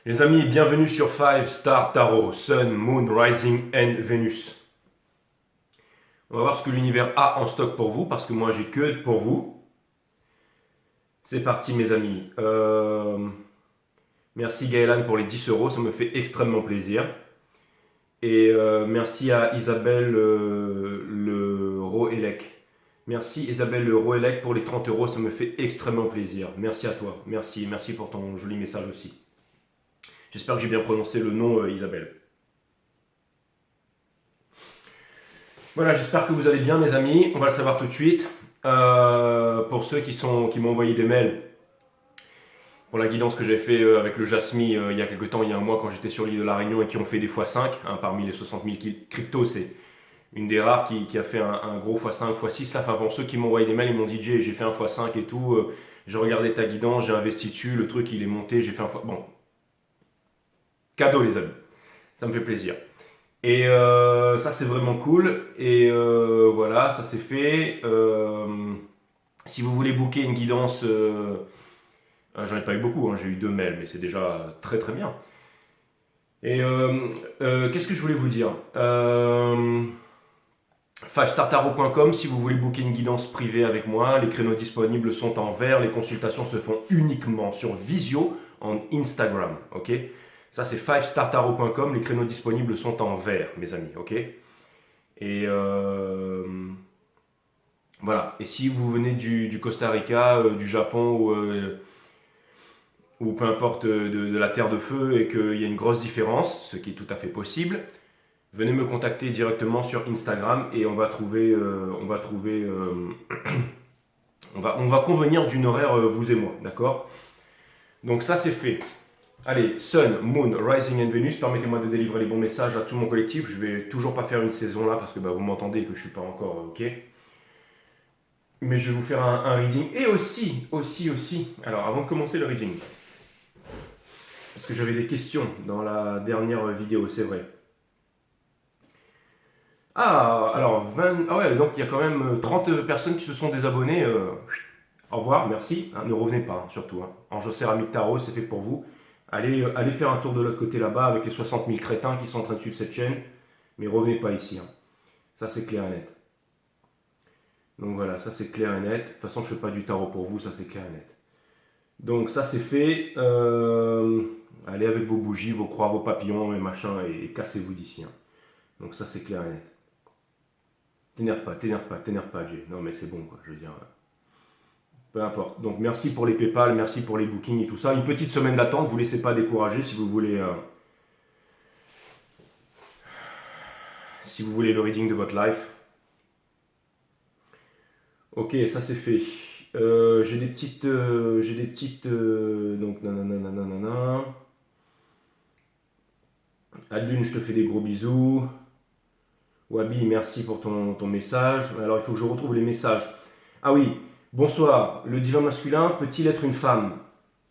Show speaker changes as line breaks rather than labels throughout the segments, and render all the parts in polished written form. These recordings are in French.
Les amis, bienvenue sur 5 Star Tarot, Sun, Moon, Rising and Venus. On va voir ce que l'univers a en stock pour vous, parce que moi j'ai que pour vous. C'est parti mes amis. Merci Gaëlan pour les 10 euros, ça me fait extrêmement plaisir. Et merci à Isabelle le Roelec. Merci Isabelle le Roelec pour les 30 euros, ça me fait extrêmement plaisir. Merci à toi, merci pour ton joli message aussi. J'espère que j'ai bien prononcé le nom Isabelle. Voilà, j'espère que vous allez bien mes amis, on va le savoir tout de suite. Pour ceux qui m'ont envoyé des mails pour la guidance que j'ai fait avec le Jasmi il y a quelques temps, il y a un mois quand j'étais sur l'île de la Réunion et qui ont fait des x5, parmi les 60 000 cryptos, c'est une des rares qui a fait un gros x5, x6. Là, pour ceux qui m'ont envoyé des mails, ils m'ont dit j'ai fait un x5 et tout, j'ai regardé ta guidance, j'ai investi dessus, le truc il est monté, j'ai fait un x... Bon, cadeau les amis, ça me fait plaisir. Et ça c'est vraiment cool. Et voilà, ça c'est fait. Si vous voulez booker une guidance, j'en ai pas eu beaucoup, hein, j'ai eu 2 mails, mais c'est déjà très très bien. Et qu'est-ce que je voulais vous dire 5startarot.com si vous voulez booker une guidance privée avec moi. Les créneaux disponibles sont en vert. Les consultations se font uniquement sur Visio en Instagram. Ok, ça c'est 5startarot.com. Les créneaux disponibles sont en vert, mes amis. Ok. Et voilà. Et si vous venez du Costa Rica, du Japon ou peu importe de la Terre de Feu et qu'il y a une grosse différence, ce qui est tout à fait possible, venez me contacter directement sur Instagram et on va convenir d'une horaire vous et moi, d'accord? Donc ça c'est fait. Allez, Sun, Moon, Rising and Venus, permettez-moi de délivrer les bons messages à tout mon collectif. Je vais toujours pas faire une saison là parce que vous m'entendez et que je suis pas encore ok. Mais je vais vous faire un reading et aussi. Alors avant de commencer le reading, parce que j'avais des questions dans la dernière vidéo, c'est vrai. Ah, alors, ah ouais, donc il y a quand même 30 personnes qui se sont désabonnées. Au revoir, merci. Hein, ne revenez pas, surtout. Hein. Ange Ami de Tarot, c'est fait pour vous. Allez faire un tour de l'autre côté là-bas avec les 60 000 crétins qui sont en train de suivre cette chaîne. Mais revenez pas ici. Hein. Ça, c'est clair et net. Donc voilà, ça c'est clair et net. De toute façon, je ne fais pas du tarot pour vous, ça c'est clair et net. Donc ça c'est fait. Allez avec vos bougies, vos croix, vos papillons et machin et cassez-vous d'ici. Hein. Donc ça c'est clair et net. T'énerve pas, Jay. Non mais c'est bon quoi, je veux dire. Peu importe. Donc merci pour les PayPal, merci pour les bookings et tout ça. Une petite semaine d'attente, vous ne laissez pas décourager si vous voulez le reading de votre life. Ok, ça c'est fait. J'ai des petites donc nanana. Adlune, je te fais des gros bisous. Wabi, merci pour ton message. Alors il faut que je retrouve les messages. Ah oui, bonsoir. Le divin masculin peut-il être une femme?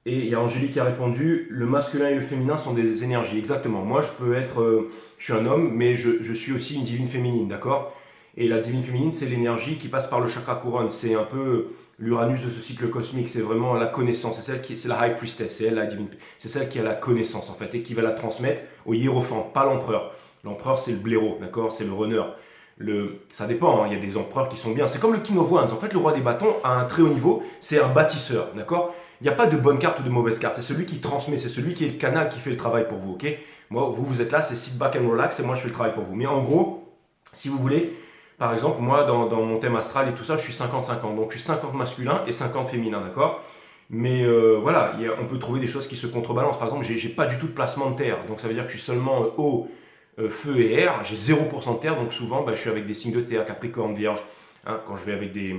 Et il y a Angélique qui a répondu, le masculin et le féminin sont des énergies. Exactement. Moi je peux être, je suis un homme, mais je suis aussi une divine féminine, d'accord? Et la divine féminine, c'est l'énergie qui passe par le chakra couronne. C'est un peu l'Uranus de ce cycle cosmique. C'est vraiment la connaissance. C'est la High Priestess. C'est elle la divine. C'est celle qui a la connaissance en fait et qui va la transmettre au hiérophante, pas l'empereur. L'empereur, c'est le blaireau, d'accord? C'est le runner. Ça dépend, hein, il y a des empereurs qui sont bien. C'est comme le King of Wands. En fait, le roi des bâtons, à un très haut niveau, c'est un bâtisseur, d'accord? Il n'y a pas de bonne carte ou de mauvaise carte. C'est celui qui transmet, c'est celui qui est le canal qui fait le travail pour vous, ok? Moi, vous êtes là, c'est sit back and relax et moi, je fais le travail pour vous. Mais en gros, si vous voulez, par exemple, moi, dans mon thème astral et tout ça, je suis 50-50. Donc, je suis 50 masculin et 50 féminin, d'accord? Mais voilà, on peut trouver des choses qui se contrebalancent. Par exemple, j'ai pas du tout de placement de terre. Donc, ça veut dire que je suis seulement eau, feu et air. J'ai 0% de terre. Donc, souvent, je suis avec des signes de terre, Capricorne, Vierge. Hein, quand je vais avec des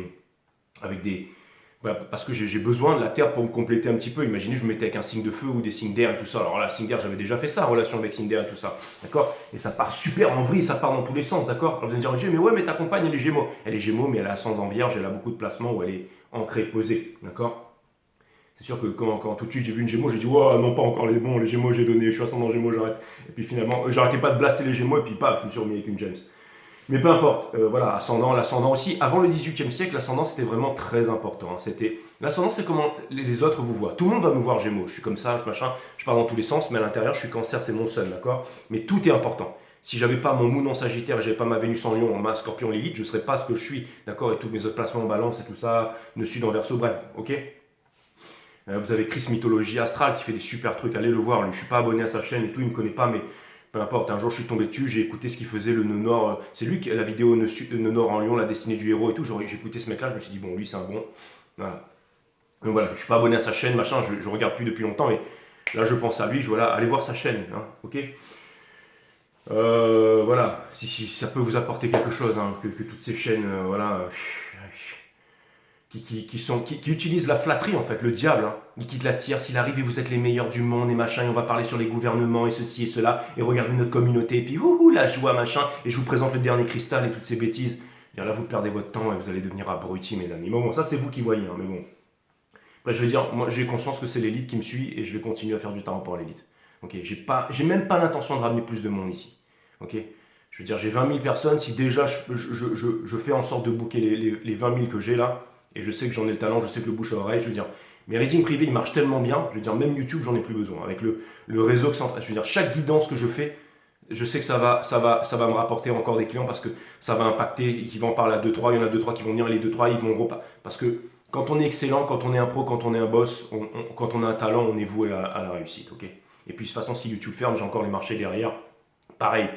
parce que j'ai besoin de la terre pour me compléter un petit peu. Imaginez, je me mettais avec un signe de feu ou des signes d'air et tout ça. Alors là, signe d'air, j'avais déjà fait ça, relation avec signe d'air et tout ça. D'accord? Et ça part super en vrille, ça part dans tous les sens. D'accord? Alors vous allez me dire, mais ouais, mais ta compagne, elle est gémeaux. Elle est gémeaux, mais elle a ascendant vierge, elle a beaucoup de placements où elle est ancrée, posée. D'accord? C'est sûr que quand tout de suite j'ai vu une gémeaux, j'ai dit, ouais, non, pas encore les bons, les gémeaux, j'ai donné, je suis ascendant gémeaux, j'arrête. Et puis finalement, j'arrêtais pas de blaster les gémeaux, et puis paf, je me suis remis avec une James. Mais peu importe, voilà, ascendant, l'ascendant aussi. Avant le 18e siècle, l'ascendant c'était vraiment très important. Hein. L'ascendant, c'est comment les autres vous voient. Tout le monde va me voir Gémeaux. Je suis comme ça, machin, je pars dans tous les sens, mais à l'intérieur, je suis Cancer, c'est mon sun, d'accord. Mais tout est important. Si j'avais pas mon moon en Sagittaire, j'avais pas ma Vénus en Lion, ma Scorpion Lilith, je serais pas ce que je suis, d'accord. Et tous mes autres placements en Balance et tout ça, ne Sud en Verseau, bref, ok. Vous avez Chris Mythologie Astrale qui fait des super trucs, allez le voir. Lui, je suis pas abonné à sa chaîne et tout, il me connaît pas, mais peu importe. Un jour, je suis tombé dessus, j'ai écouté ce qu'il faisait, le nœud nord. C'est lui qui a la vidéo nœud nord en Lion, la destinée du héros et tout. J'ai écouté ce mec-là, je me suis dit bon, lui c'est un bon. Voilà. Donc voilà, je suis pas abonné à sa chaîne, machin, je regarde plus depuis longtemps, mais là je pense à lui, voilà, allez voir sa chaîne, hein, ok. Voilà, si ça peut vous apporter quelque chose, hein, que toutes ces chaînes, voilà, qui utilisent la flatterie en fait, le diable, hein, qui te l'attire, s'il arrive et vous êtes les meilleurs du monde et machin, et on va parler sur les gouvernements et ceci et cela, et regardez notre communauté, et puis ouhou, la joie, machin, et je vous présente le dernier cristal et toutes ces bêtises. Et là vous perdez votre temps et vous allez devenir abrutis mes amis. Bon, ça c'est vous qui voyez, hein, mais bon. Après je veux dire, moi j'ai conscience que c'est l'élite qui me suit et je vais continuer à faire du temps pour l'élite. Ok, j'ai même pas l'intention de ramener plus de monde ici. Ok, je veux dire, j'ai 20 000 personnes, si déjà je fais en sorte de booker les 20 000 que j'ai là, et je sais que j'en ai le talent, je sais que le bouche à oreille, je veux dire, mes readings privés ils marchent tellement bien, je veux dire, même YouTube j'en ai plus besoin. Avec le réseau que je veux dire, chaque guidance que je fais, je sais que ça va me rapporter encore des clients parce que ça va impacter, qui vont en parler à 2-3, il y en a 2-3 qui vont venir, les 2-3 ils vont gros pas. Parce que quand on est excellent, quand on est un pro, quand on est un boss, quand on a un talent, on est voué à la réussite, ok. Et puis de toute façon, si YouTube ferme, j'ai encore les marchés derrière. Pareil,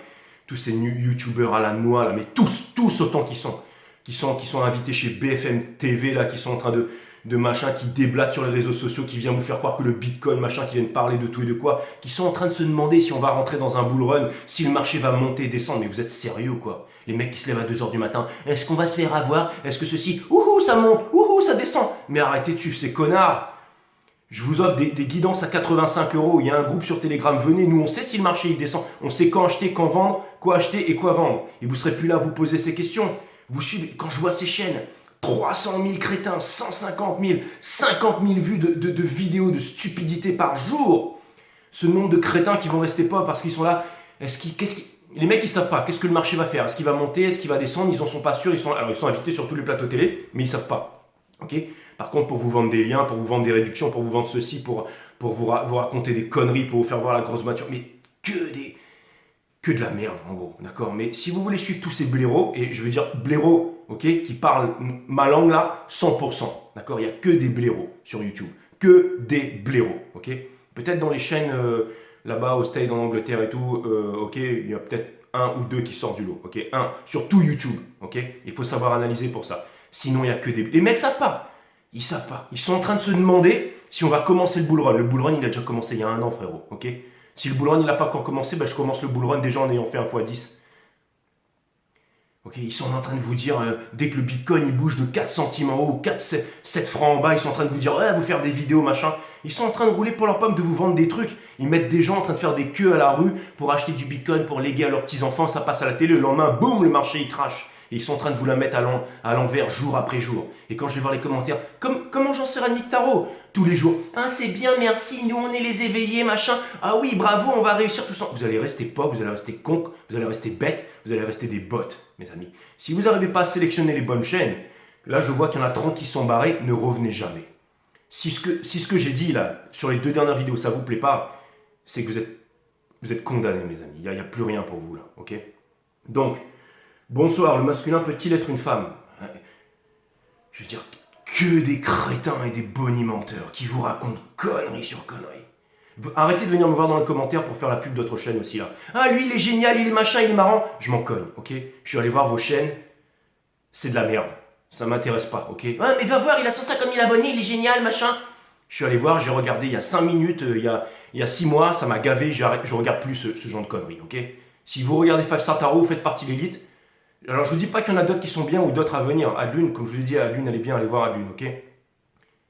tous ces youtubeurs à la noix là, mais tous autant qui sont invités chez BFM TV là, qui sont en train de machin, qui déblatent sur les réseaux sociaux, qui viennent vous faire croire que le Bitcoin, machin, qui viennent parler de tout et de quoi, qui sont en train de se demander si on va rentrer dans un bull run, si le marché va monter et descendre. Mais vous êtes sérieux quoi? Les mecs qui se lèvent à 2h du matin, est-ce qu'on va se faire avoir? Est-ce que ceci, ouhou, ça monte, ouhou, ça descend? Mais arrêtez de suivre ces connards. Je vous offre des guidances à 85 €. Il y a un groupe sur Telegram. Venez, nous on sait si le marché il descend. On sait quand acheter, quand vendre, quoi acheter et quoi vendre. Et vous ne serez plus là à vous poser ces questions. Vous suivez, quand je vois ces chaînes, 300 000 crétins, 150 000, 50 000 vues de vidéos de stupidité par jour. Ce nombre de crétins qui vont rester pauvres parce qu'ils sont là. Les mecs ils savent pas. Qu'est-ce que le marché va faire? Est-ce qu'il va monter? Est-ce qu'il va descendre? Ils en sont pas sûrs. Alors ils sont invités sur tous les plateaux télé, mais ils savent pas. Ok? Par contre, pour vous vendre des liens, pour vous vendre des réductions, pour vous vendre ceci, pour vous raconter des conneries, pour vous faire voir la grosse voiture, mais que de la merde, en gros, d'accord. Mais si vous voulez suivre tous ces blaireaux, et je veux dire blaireaux, ok, qui parlent ma langue là, 100%, d'accord. Il n'y a que des blaireaux sur YouTube, que des blaireaux, ok. Peut-être dans les chaînes là-bas au States, en Angleterre et tout, ok, il y a peut-être un ou deux qui sortent du lot, ok. Un, sur tout YouTube, ok. Il faut savoir analyser pour ça. Sinon, il n'y a que des... Les mecs savent pas. Ils savent pas. Ils sont en train de se demander si on va commencer le bull run. Le bull run, il a déjà commencé il y a 1 an, frérot. Ok. Si le bull run, il n'a pas encore commencé, ben je commence le bull run déjà en ayant fait 1 x 10. Ok. Ils sont en train de vous dire, dès que le Bitcoin il bouge de 4 centimes en haut ou 4, 7 francs en bas, ils sont en train de vous dire, ouais, vous faire des vidéos, machin. Ils sont en train de rouler pour leur pomme, de vous vendre des trucs. Ils mettent des gens en train de faire des queues à la rue pour acheter du Bitcoin, pour léguer à leurs petits-enfants. Ça passe à la télé. Le lendemain, boum, le marché il crache. Et ils sont en train de vous la mettre à l'envers jour après jour. Et quand je vais voir les commentaires, comment j'en serai Nick Tarot tous les jours? Ah, c'est bien, merci, nous on est les éveillés, machin. Ah oui, bravo, on va réussir tout ça. Vous allez rester pauvres, vous allez rester cons, vous allez rester bêtes, vous allez rester des bottes, mes amis. Si vous n'arrivez pas à sélectionner les bonnes chaînes, là je vois qu'il y en a 30 qui sont barrés, ne revenez jamais. Si ce que j'ai dit là, sur les 2 dernières vidéos, ça vous plaît pas, c'est que vous êtes condamnés, mes amis. Il n'y a plus rien pour vous là, ok? Donc, bonsoir, le masculin peut-il être une femme? Je veux dire, que des crétins et des bonimenteurs qui vous racontent conneries sur conneries. Arrêtez de venir me voir dans les commentaires pour faire la pub d'autres chaînes aussi là. Ah lui il est génial, il est machin, il est marrant. Je m'en cogne, ok? Je suis allé voir vos chaînes, c'est de la merde. Ça m'intéresse pas, ok? Ah mais va voir, il a 150 000 abonnés, il est génial, machin. Je suis allé voir, j'ai regardé il y a 5 minutes, il y a 6 mois, ça m'a gavé, je regarde plus ce genre de conneries, ok? Si vous regardez 5 Star Tarot, vous faites partie de l'élite. Alors je vous dis pas qu'il y en a d'autres qui sont bien ou d'autres à venir. Adlune, comme je vous ai dit, Adlune, allez bien aller voir Adlune, ok?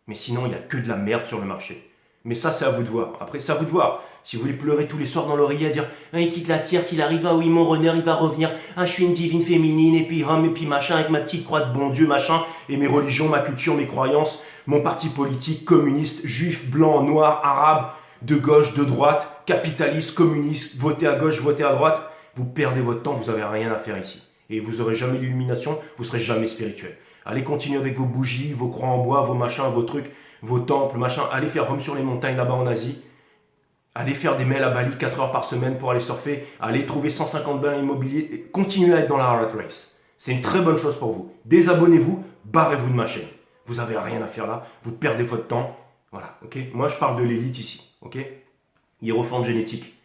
Mais sinon, il n'y a que de la merde sur le marché. Mais ça, c'est à vous de voir. Après, c'est à vous de voir. Si vous voulez pleurer tous les soirs dans l'oreiller à dire ah, il quitte la tierce, s'il arrive, ah oui, mon runner, il va revenir. Ah, je suis une divine féminine, et puis machin, avec ma petite croix de bon Dieu, machin, et mes religions, ma culture, mes croyances, mon parti politique, communiste, juif, blanc, noir, arabe, de gauche, de droite, capitaliste, communiste, votez à gauche, votez à droite. Vous perdez votre temps, vous n'avez rien à faire ici. Et vous n'aurez jamais l'illumination, vous ne serez jamais spirituel. Allez continuer avec vos bougies, vos croix en bois, vos machins, vos trucs, vos temples, machin. Allez faire Rome sur les montagnes là-bas en Asie. Allez faire des mails à Bali 4 heures par semaine pour aller surfer. Allez trouver 150 bains immobiliers. Continuez à être dans la rat race. C'est une très bonne chose pour vous. Désabonnez-vous, barrez-vous de ma chaîne. Vous n'avez rien à faire là. Vous perdez votre temps. Voilà, ok. Moi, je parle de l'élite ici, ok. Hiérophante génétique.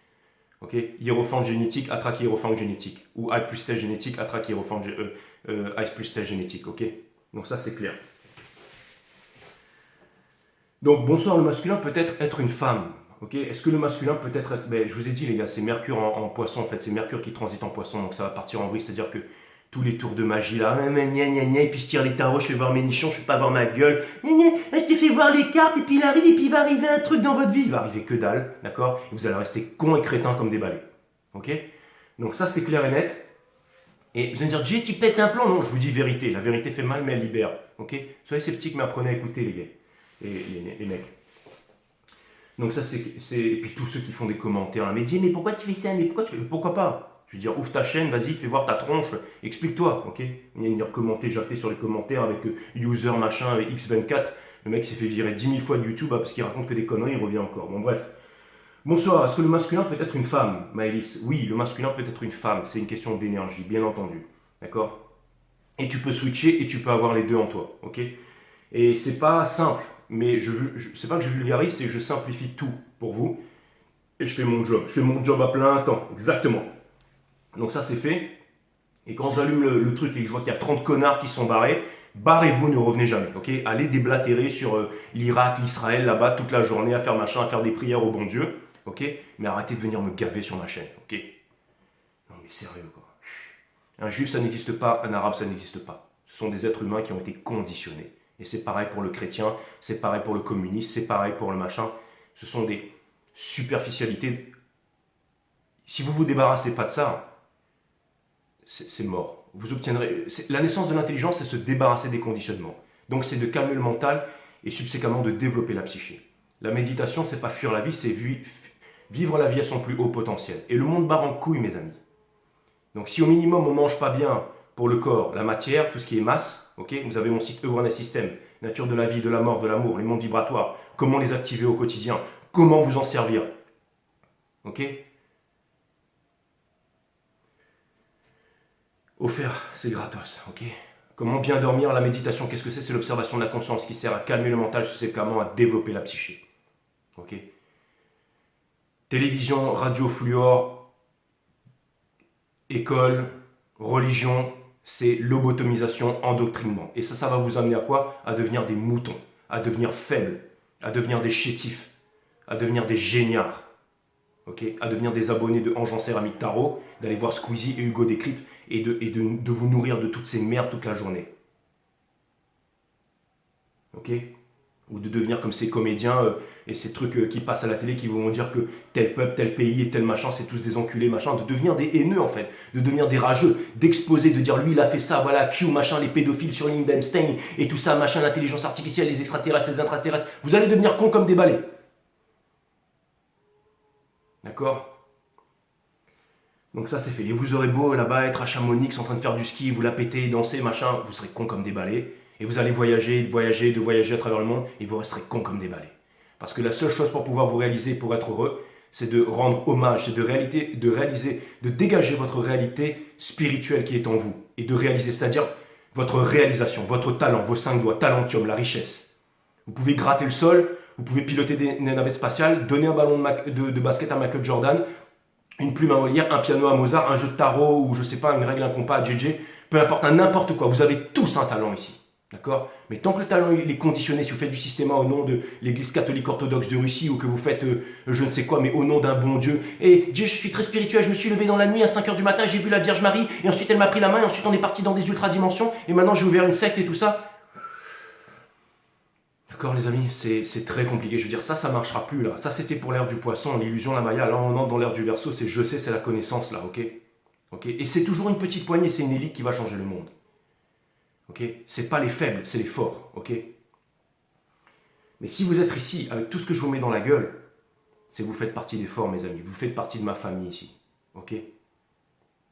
Ok, hiérophante génétique, attraque hiérophante génétique. Ou high plus test génétique, attraque hiérophante high plus test génétique. Ok, donc ça c'est clair. Donc bonsoir, le masculin peut être une femme. Ok, est-ce que le masculin peut être. Ben, je vous ai dit les gars, c'est Mercure en poisson en fait, c'est Mercure qui transite en poisson, donc ça va partir en vrille, c'est-à-dire que tous les tours de magie là, et puis je tire les tarots, je fais voir mes nichons, je fais pas voir ma gueule, je te fais voir les cartes, et puis il arrive, et puis il va arriver un truc dans votre vie, il va arriver que dalle, d'accord. Et vous allez rester con et crétin comme des balais, ok. Donc ça c'est clair et net. Et vous allez me dire, Jay, tu pètes un plan. Non, je vous dis vérité, la vérité fait mal, mais elle libère, ok. Soyez sceptiques, mais apprenez à écouter les gars, les mecs. Donc ça c'est. Et puis tous ceux qui font des commentaires, mais Jay, mais pourquoi tu fais ça, mais pourquoi tu fais. Pourquoi pas. Je veux dire, ouvre ta chaîne, vas-y, fais voir ta tronche, explique-toi, ok. Il y a une commenter, jacter sur les commentaires avec user machin, avec X24. Le mec s'est fait virer 10 000 fois de YouTube parce qu'il raconte que des conneries, il revient encore. Bon, bref. Bonsoir, est-ce que le masculin peut être une femme, Maëlys? Oui, le masculin peut être une femme, c'est une question d'énergie, bien entendu. D'accord. Et tu peux switcher et tu peux avoir les deux en toi, ok. Et c'est pas simple, mais c'est pas que je vulgarise, c'est que je simplifie tout pour vous. Et je fais mon job. Je fais mon job à plein temps, exactement. Donc ça c'est fait. Et quand j'allume le truc et que je vois qu'il y a 30 connards qui sont barrés, barrez-vous, ne revenez jamais, ok. Allez déblatérer sur l'Irak, l'Israël, là-bas, toute la journée, à faire machin, à faire des prières au bon Dieu, ok. Mais arrêtez de venir me gaver sur ma chaîne, ok. Non mais sérieux, quoi. Un juif, ça n'existe pas, un arabe, ça n'existe pas. Ce sont des êtres humains qui ont été conditionnés. Et c'est pareil pour le chrétien, c'est pareil pour le communiste, c'est pareil pour le machin. Ce sont des superficialités. Si vous ne vous débarrassez pas de ça, c'est mort. Vous obtiendrez. La naissance de l'intelligence, c'est se débarrasser des conditionnements. Donc c'est de calmer le mental et subséquemment de développer la psyché. La méditation, c'est pas fuir la vie, c'est vivre la vie à son plus haut potentiel. Et le monde barre en couille, mes amis. Donc si au minimum on mange pas bien pour le corps, la matière, tout ce qui est masse, ok, vous avez mon site Awareness System, nature de la vie, de la mort, de l'amour, les mondes vibratoires, comment les activer au quotidien, comment vous en servir, ok. Offert, c'est gratos, ok. Comment bien dormir, la méditation, qu'est-ce que c'est? C'est l'observation de la conscience qui sert à calmer le mental, subséquemment à développer la psyché, ok. Télévision, radio, fluor, école, religion, c'est lobotomisation, endoctrinement. Et ça va vous amener à quoi? À devenir des moutons, à devenir faibles, à devenir des chétifs, à devenir des géniards, okay, à devenir des abonnés de Ange en Céramique Tarot, d'aller voir Squeezie et Hugo Décrypte et de vous nourrir de toutes ces merdes toute la journée. Ok. Ou de devenir comme ces comédiens et ces trucs qui passent à la télé qui vont dire que tel peuple, tel pays et tel machin, c'est tous des enculés, machin, de devenir des haineux en fait, de devenir des rageux, d'exposer, de dire lui il a fait ça, voilà, Q, machin, les pédophiles sur l'île d'Einstein et tout ça, machin, l'intelligence artificielle, les extraterrestres, les intraterrestres, vous allez devenir cons comme des balais. D'accord? Donc ça c'est fait. Et vous aurez beau là-bas être à Chamonix en train de faire du ski, vous la péter, danser, machin, vous serez cons comme des balais. Et vous allez voyager à travers le monde, et vous resterez cons comme des balais. Parce que la seule chose pour pouvoir vous réaliser, pour être heureux, c'est de rendre hommage, c'est de réaliser, de dégager votre réalité spirituelle qui est en vous. Et de réaliser, c'est-à-dire votre réalisation, votre talent, vos 5 doigts, talentium, la richesse. Vous pouvez gratter le sol, vous pouvez piloter des navettes spatiales, donner un ballon de basket à Michael Jordan, une plume à Molière, un piano à Mozart, un jeu de tarot ou je sais pas, une règle, un compas à JJ, peu importe, n'importe quoi. Vous avez tous un talent ici. D'accord? Mais tant que le talent il est conditionné, si vous faites du systéma au nom de l'église catholique orthodoxe de Russie ou que vous faites je ne sais quoi, mais au nom d'un bon Dieu, et Dieu, je suis très spirituel, je me suis levé dans la nuit à 5h du matin, j'ai vu la Vierge Marie, et ensuite elle m'a pris la main, et ensuite on est parti dans des ultradimensions, et maintenant j'ai ouvert une secte et tout ça. D'accord les amis, c'est très compliqué, je veux dire, ça marchera plus là. Ça c'était pour l'ère du poisson, l'illusion, la Maya, là on entre dans l'ère du Verseau, c'est je sais, c'est la connaissance là, ok? Ok. Et c'est toujours une petite poignée, c'est une élite qui va changer le monde. Ok, c'est pas les faibles, c'est les forts, ok. Mais si vous êtes ici, avec tout ce que je vous mets dans la gueule, c'est que vous faites partie des forts, mes amis. Vous faites partie de ma famille ici, ok.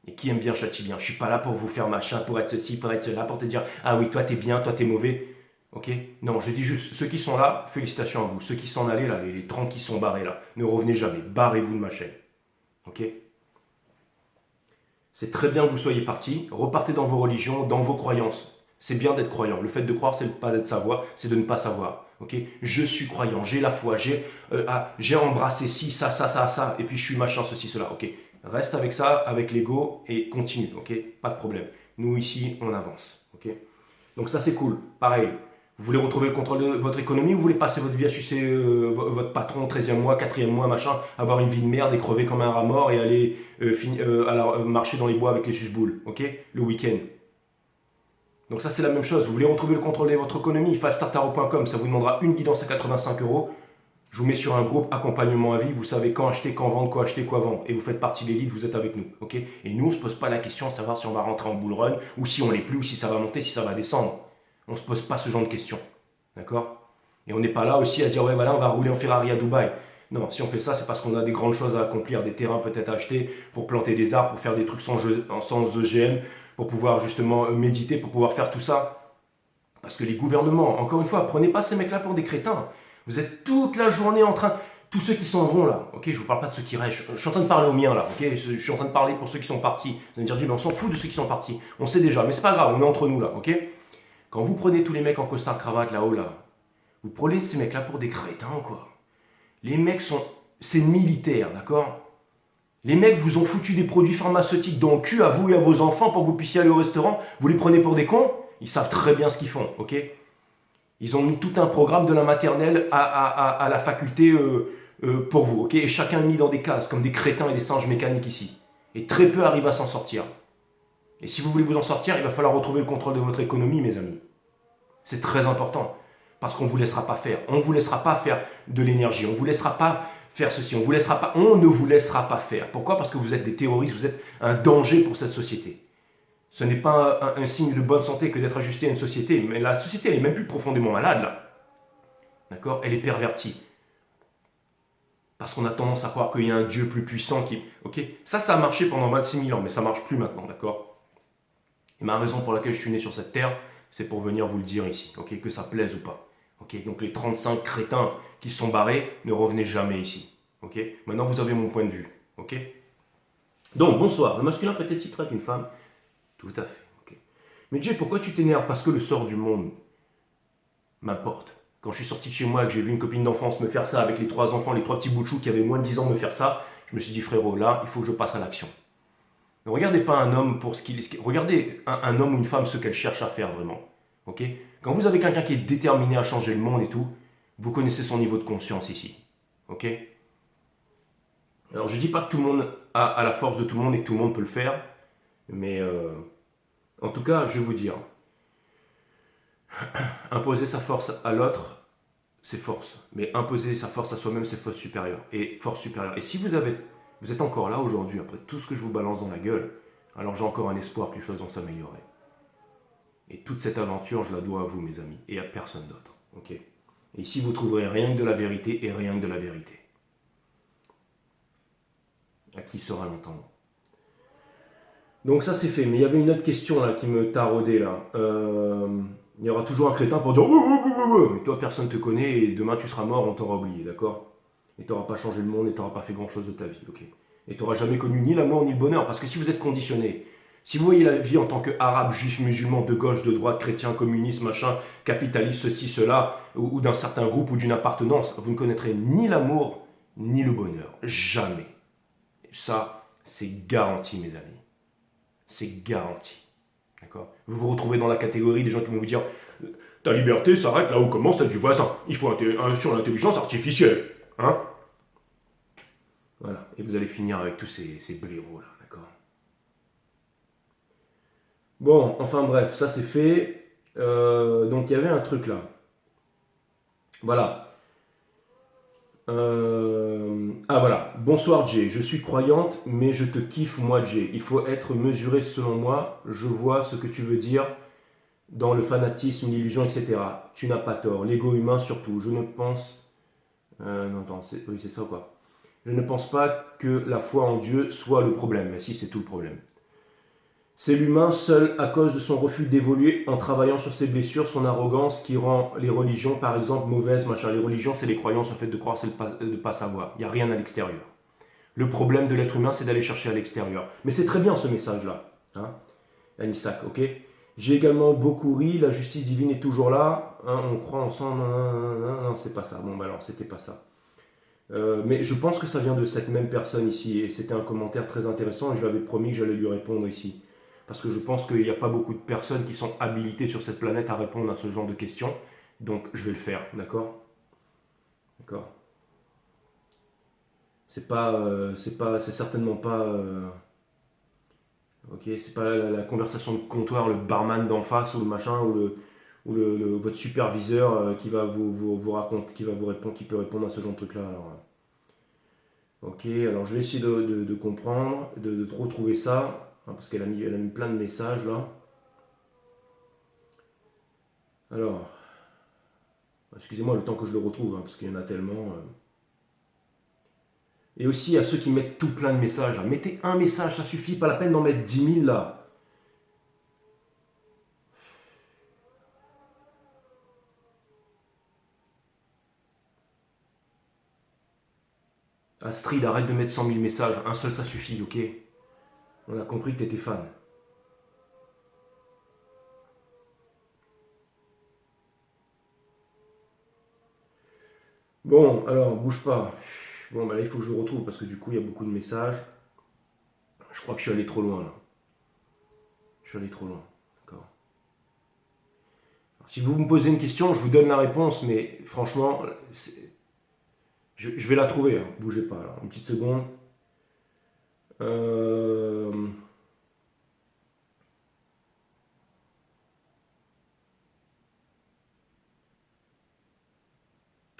Et qui aime bien châtie bien. Je suis pas là pour vous faire machin, pour être ceci, pour être cela, pour te dire ah oui, toi t'es bien, toi t'es mauvais. Ok? Non, je dis juste, ceux qui sont là, félicitations à vous. Ceux qui s'en allaient là, les 30 qui sont barrés là, ne revenez jamais. Barrez-vous de ma chaîne. Ok? C'est très bien que vous soyez partis. Repartez dans vos religions, dans vos croyances. C'est bien d'être croyant. Le fait de croire, c'est pas d'être savoir, c'est de ne pas savoir. Ok? Je suis croyant, j'ai la foi, j'ai embrassé ci, ça, et puis je suis machin, ceci, cela. Ok? Reste avec ça, avec l'ego, et continue. Ok? Pas de problème. Nous ici, on avance. Ok? Donc ça, c'est cool. Pareil. Vous voulez retrouver le contrôle de votre économie ou vous voulez passer votre vie à sucer votre patron 13e mois, 4e mois, machin, avoir une vie de merde et crever comme un rat mort et aller marcher dans les bois avec les susboules, ok? Le week-end. Donc ça, c'est la même chose. Vous voulez retrouver le contrôle de votre économie, fivestartaro.com, ça vous demandera une guidance à 85 euros. Je vous mets sur un groupe accompagnement à vie, vous savez quand acheter, quand vendre, quoi acheter, quoi vendre. Et vous faites partie de l'élite, vous êtes avec nous, ok? Et nous, on ne se pose pas la question de savoir si on va rentrer en bull run, ou si on l'est plus, ou si ça va monter, si ça va descendre. On ne se pose pas ce genre de questions. D'accord? Et on n'est pas là aussi à dire, ouais, voilà, on va rouler en Ferrari à Dubaï. Non, si on fait ça, c'est parce qu'on a des grandes choses à accomplir, des terrains peut-être à acheter pour planter des arbres, pour faire des trucs sans OGM, pour pouvoir justement méditer, pour pouvoir faire tout ça. Parce que les gouvernements, encore une fois, prenez pas ces mecs-là pour des crétins. Vous êtes toute la journée en train. Tous ceux qui s'en vont là, ok, je vous parle pas de ceux qui restent, je suis en train de parler aux miens là, ok, je suis en train de parler pour ceux qui sont partis. Vous allez me dire, mais on s'en fout de ceux qui sont partis, on sait déjà, mais c'est pas grave, on est entre nous là, ok. Quand vous prenez tous les mecs en costard cravate là-haut là, vous prenez ces mecs-là pour des crétins quoi. Les mecs sont, c'est militaire, d'accord. Les mecs vous ont foutu des produits pharmaceutiques dans le cul à vous et à vos enfants pour que vous puissiez aller au restaurant. Vous les prenez pour des cons. Ils savent très bien ce qu'ils font, ok. Ils ont mis tout un programme de la maternelle à la faculté pour vous, ok. Et chacun mis dans des cases, comme des crétins et des singes mécaniques ici. Et très peu arrivent à s'en sortir. Et si vous voulez vous en sortir, il va falloir retrouver le contrôle de votre économie, mes amis. C'est très important. Parce qu'on ne vous laissera pas faire. On ne vous laissera pas faire de l'énergie. On ne vous laissera pas faire ceci. On ne vous laissera pas faire. Pourquoi? Parce que vous êtes des terroristes. Vous êtes un danger pour cette société. Ce n'est pas un signe de bonne santé que d'être ajusté à une société. Mais la société, elle est même plus profondément malade, là. D'accord? Elle est pervertie. Parce qu'on a tendance à croire qu'il y a un Dieu plus puissant qui... Ok? Ça a marché pendant 26 000 ans, mais ça ne marche plus maintenant, d'accord? Et ma raison pour laquelle je suis né sur cette terre, c'est pour venir vous le dire ici, ok? Que ça plaise ou pas. Ok? Donc les 35 crétins qui sont barrés, ne revenez jamais ici. Ok? Maintenant, vous avez mon point de vue. Ok? Donc, bonsoir. Le masculin peut être titré avec une femme. Tout à fait. Ok. Mais Jay, pourquoi tu t'énerves? Parce que le sort du monde m'importe. Quand je suis sorti de chez moi et que j'ai vu une copine d'enfance me faire ça avec les 3 enfants, les 3 petits bouts de chou qui avaient moins de 10 ans me faire ça, je me suis dit, frérot, là, il faut que je passe à l'action. Ne regardez pas un homme pour ce qu'il est. Regardez un homme ou une femme ce qu'elle cherche à faire vraiment. Ok? Quand vous avez quelqu'un qui est déterminé à changer le monde et tout, vous connaissez son niveau de conscience ici. Ok? Alors je ne dis pas que tout le monde a la force de tout le monde et que tout le monde peut le faire, mais en tout cas, je vais vous dire, imposer sa force à l'autre, c'est force. Mais imposer sa force à soi-même, c'est force supérieure. Et force supérieure. Et si vous êtes encore là aujourd'hui, après tout ce que je vous balance dans la gueule, alors j'ai encore un espoir que les choses vont s'améliorer. Et toute cette aventure, je la dois à vous, mes amis, et à personne d'autre. Ok? Et ici, vous trouverez rien que de la vérité et rien que de la vérité. À qui saura l'entendre? Donc ça, c'est fait. Mais il y avait une autre question là qui me taraudait là. Il y aura toujours un crétin pour dire mais toi, personne ne te connaît et demain, tu seras mort, on t'aura oublié, d'accord? Et tu n'auras pas changé le monde et tu n'auras pas fait grand-chose de ta vie, ok? Et tu n'auras jamais connu ni l'amour ni le bonheur. Parce que si vous êtes conditionné, si vous voyez la vie en tant qu'arabe, juif, musulman, de gauche, de droite, chrétien, communiste, machin, capitaliste, ceci, cela, ou d'un certain groupe ou d'une appartenance, vous ne connaîtrez ni l'amour ni le bonheur. Jamais. Ça, c'est garanti, mes amis. C'est garanti. D'accord? Vous vous retrouvez dans la catégorie des gens qui vont vous dire ta liberté s'arrête là où commence celle du voisin. Il faut sur l'intelligence artificielle. Hein? Voilà. Et vous allez finir avec tous ces blaireaux là. D'accord? Bon, enfin bref, ça c'est fait. Donc il y avait un truc là. Voilà. Ah voilà, bonsoir Jay, je suis croyante mais je te kiffe moi Jay, il faut être mesuré selon moi, je vois ce que tu veux dire dans le fanatisme, l'illusion, etc. Tu n'as pas tort, l'ego humain surtout, je ne pense... non attends, oui c'est ça quoi. Je ne pense pas que la foi en Dieu soit le problème, mais si c'est tout le problème. C'est l'humain seul à cause de son refus d'évoluer en travaillant sur ses blessures, son arrogance qui rend les religions, par exemple, mauvaises, machin. Les religions, c'est les croyances, au fait de croire, c'est de ne pas savoir. Il n'y a rien à l'extérieur. Le problème de l'être humain, c'est d'aller chercher à l'extérieur. Mais c'est très bien ce message-là. Hein, Anissac, ok. J'ai également beaucoup ri, la justice divine est toujours là. Hein, on croit ensemble. Non, c'est pas ça. Bon, bah alors, c'était pas ça. Mais je pense que ça vient de cette même personne ici. Et c'était un commentaire très intéressant et je lui avais promis que j'allais lui répondre ici. Parce que je pense qu'il n'y a pas beaucoup de personnes qui sont habilitées sur cette planète à répondre à ce genre de questions. Donc je vais le faire, d'accord. D'accord. C'est certainement pas, ok, c'est pas la conversation de comptoir, le barman d'en face ou le machin votre superviseur qui va vous raconter, qui va vous répondre, qui peut répondre à ce genre de truc là. Alors, ok, alors je vais essayer de comprendre, de retrouver ça, hein, parce elle a mis plein de messages là. Alors, excusez-moi le temps que je le retrouve, hein, parce qu'il y en a tellement. Et aussi à ceux qui mettent tout plein de messages. Là. Mettez un message, ça suffit, pas la peine d'en mettre 10 000 là. Astrid, arrête de mettre 100 000 messages. Un seul, ça suffit, ok. On a compris que t'étais fan. Bon, alors, bouge pas. Bon, bah là, il faut que je le retrouve parce que du coup, il y a beaucoup de messages. Je crois que je suis allé trop loin là. Je suis allé trop loin. D'accord. Alors, si vous me posez une question, je vous donne la réponse, mais franchement, je vais la trouver. Hein. Bougez pas. Alors, une petite seconde. Euh...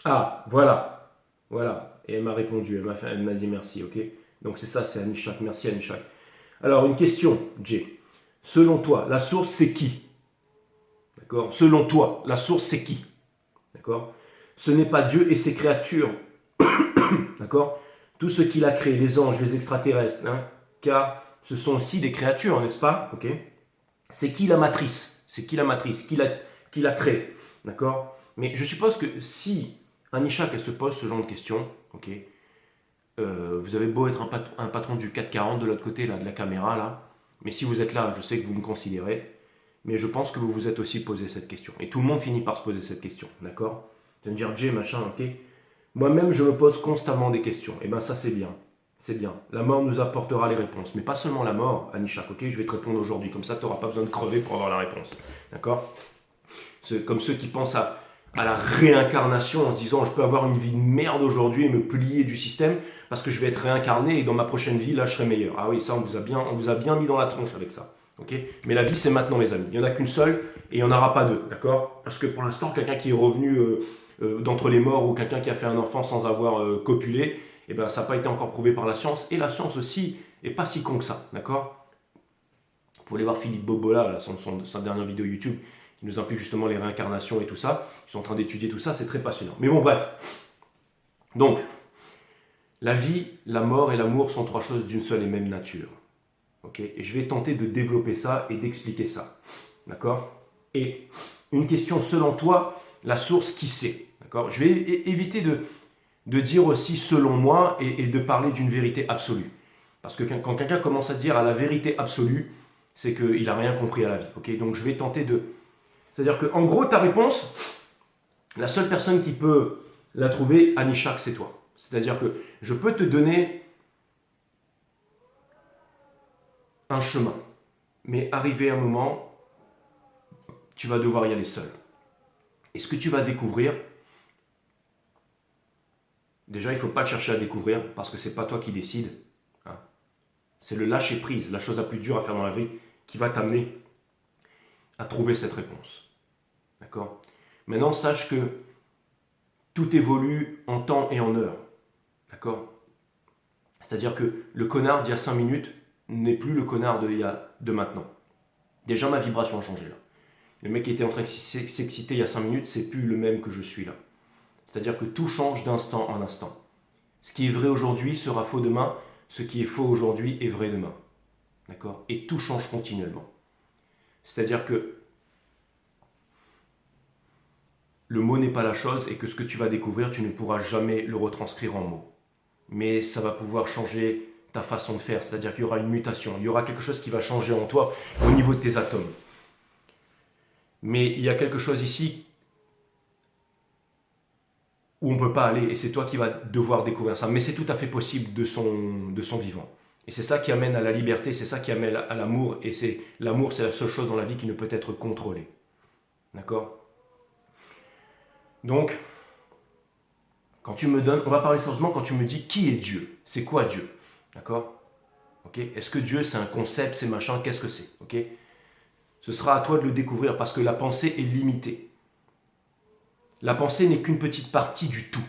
Ah, voilà. Voilà. Et elle m'a répondu. Elle m'a dit merci, ok. Donc c'est ça, c'est Anishak. Merci Anishak. Alors, une question, Jay. Selon toi, la source, c'est qui? D'accord. Selon toi, la source, c'est qui? D'accord. Ce n'est pas Dieu et ses créatures. D'accord. Tout ce qu'il a créé, les anges, les extraterrestres, hein, car ce sont aussi des créatures, n'est-ce pas? Ok. C'est qui la matrice? C'est qui la matrice? Qui l'a créé? D'accord. Mais je suppose que si Anishak, elle se pose ce genre de questions, ok, vous avez beau être un patron du 440 de l'autre côté là, de la caméra, là, mais si vous êtes là, je sais que vous me considérez, mais je pense que vous vous êtes aussi posé cette question. Et tout le monde finit par se poser cette question, d'accord? Tu vas me dire, Jay, machin, ok. Moi-même, je me pose constamment des questions. Et bien ça, c'est bien. C'est bien. La mort nous apportera les réponses. Mais pas seulement la mort, Anishak, ok? Je vais te répondre aujourd'hui. Comme ça, tu n'auras pas besoin de crever pour avoir la réponse. D'accord? Comme ceux qui pensent à la réincarnation en se disant je peux avoir une vie de merde aujourd'hui et me plier du système parce que je vais être réincarné et dans ma prochaine vie, là, je serai meilleur. Ah oui, ça, on vous a bien mis dans la tronche avec ça. Okay, mais la vie, c'est maintenant, mes amis. Il n'y en a qu'une seule et il n'y en aura pas deux. D'accord? Parce que pour l'instant, quelqu'un qui est revenu d'entre les morts ou quelqu'un qui a fait un enfant sans avoir copulé, eh ben, ça n'a pas été encore prouvé par la science. Et la science aussi n'est pas si con que ça. D'accord? Vous pouvez aller voir Philippe Bobola, là, sa dernière vidéo YouTube, qui nous implique justement les réincarnations et tout ça. Ils sont en train d'étudier tout ça, c'est très passionnant. Mais bon, bref. Donc, la vie, la mort et l'amour sont trois choses d'une seule et même nature. Okay, et je vais tenter de développer ça et d'expliquer ça. D'accord? Et une question, selon toi, la source, qui c'est? D'accord? Je vais éviter de dire aussi selon moi et de parler d'une vérité absolue. Parce que quand quelqu'un commence à dire à la vérité absolue, c'est qu'il n'a rien compris à la vie. Okay, donc je vais tenter de... C'est-à-dire qu'en gros, ta réponse, la seule personne qui peut la trouver, Anishak, c'est toi. C'est-à-dire que je peux te donner un chemin. Mais arrivé un moment, tu vas devoir y aller seul. Et ce que tu vas découvrir, déjà, il ne faut pas le chercher à découvrir parce que ce n'est pas toi qui décides. Hein. C'est le lâcher prise, la chose la plus dure à faire dans la vie, qui va t'amener à trouver cette réponse. D'accord? Maintenant, sache que tout évolue en temps et en heure. D'accord? C'est-à-dire que le connard d'il y a 5 minutes n'est plus le connard de maintenant. Déjà, ma vibration a changé là. Le mec qui était en train de s'exciter il y a 5 minutes, c'est plus le même que je suis là. C'est-à-dire que tout change d'instant en instant. Ce qui est vrai aujourd'hui sera faux demain, ce qui est faux aujourd'hui est vrai demain. D'accord? Et tout change continuellement. C'est-à-dire que le mot n'est pas la chose et que ce que tu vas découvrir, tu ne pourras jamais le retranscrire en mots. Mais ça va pouvoir changer ta façon de faire. C'est-à-dire qu'il y aura une mutation. Il y aura quelque chose qui va changer en toi au niveau de tes atomes. Mais il y a quelque chose ici où on ne peut pas aller et c'est toi qui vas devoir découvrir ça. Mais c'est tout à fait possible de son vivant. Et c'est ça qui amène à la liberté, c'est ça qui amène à l'amour. Et l'amour, c'est la seule chose dans la vie qui ne peut être contrôlée. D'accord? Donc, quand tu me donnes, on va parler sérieusement quand tu me dis qui est Dieu. C'est quoi Dieu? D'accord? Ok? Est-ce que Dieu c'est un concept, c'est machin? Qu'est-ce que c'est? Ok? Ce sera à toi de le découvrir parce que la pensée est limitée. La pensée n'est qu'une petite partie du tout.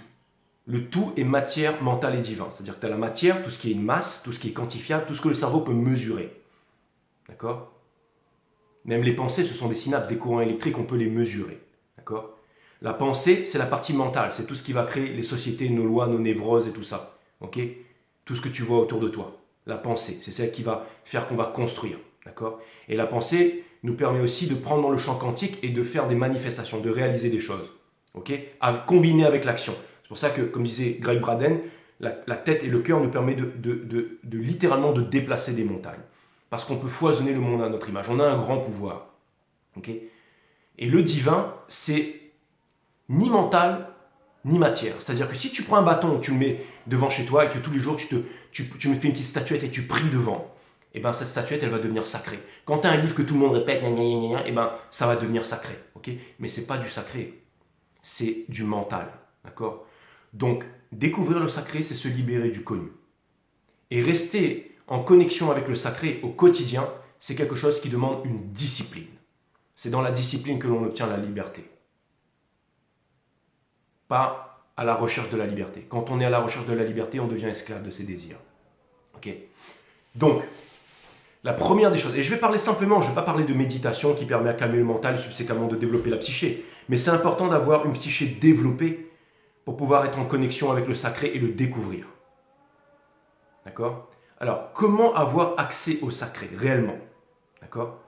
Le tout est matière, mentale et divin. C'est-à-dire que tu as la matière, tout ce qui est une masse, tout ce qui est quantifiable, tout ce que le cerveau peut mesurer. D'accord? Même les pensées, ce sont des synapses, des courants électriques, on peut les mesurer. D'accord? La pensée, c'est la partie mentale, c'est tout ce qui va créer les sociétés, nos lois, nos névroses et tout ça. Ok? Tout ce que tu vois autour de toi. La pensée, c'est celle qui va faire qu'on va construire. D'accord? Et la pensée nous permet aussi de prendre dans le champ quantique et de faire des manifestations, de réaliser des choses. Ok? À combiner avec l'action. C'est pour ça que, comme disait Greg Braden, la tête et le cœur nous permettent de littéralement de déplacer des montagnes. Parce qu'on peut foisonner le monde à notre image. On a un grand pouvoir. Ok? Et le divin, c'est ni mental, ni matière. C'est-à-dire que si tu prends un bâton, tu le mets devant chez toi et que tous les jours tu me fais une petite statuette et tu pries devant, et ben cette statuette elle va devenir sacrée. Quand tu as un livre que tout le monde répète, et ben ça va devenir sacré. Ok? Mais c'est pas du sacré, c'est du mental. D'accord? Donc découvrir le sacré, c'est se libérer du connu. Et rester en connexion avec le sacré au quotidien, c'est quelque chose qui demande une discipline. C'est dans la discipline que l'on obtient la liberté. Pas à la recherche de la liberté. Quand on est à la recherche de la liberté, on devient esclave de ses désirs. Ok? Donc, la première des choses, et je vais parler simplement, je ne vais pas parler de méditation qui permet à calmer le mental, subséquemment de développer la psyché, mais c'est important d'avoir une psyché développée pour pouvoir être en connexion avec le sacré et le découvrir. D'accord? Alors, comment avoir accès au sacré, réellement? D'accord?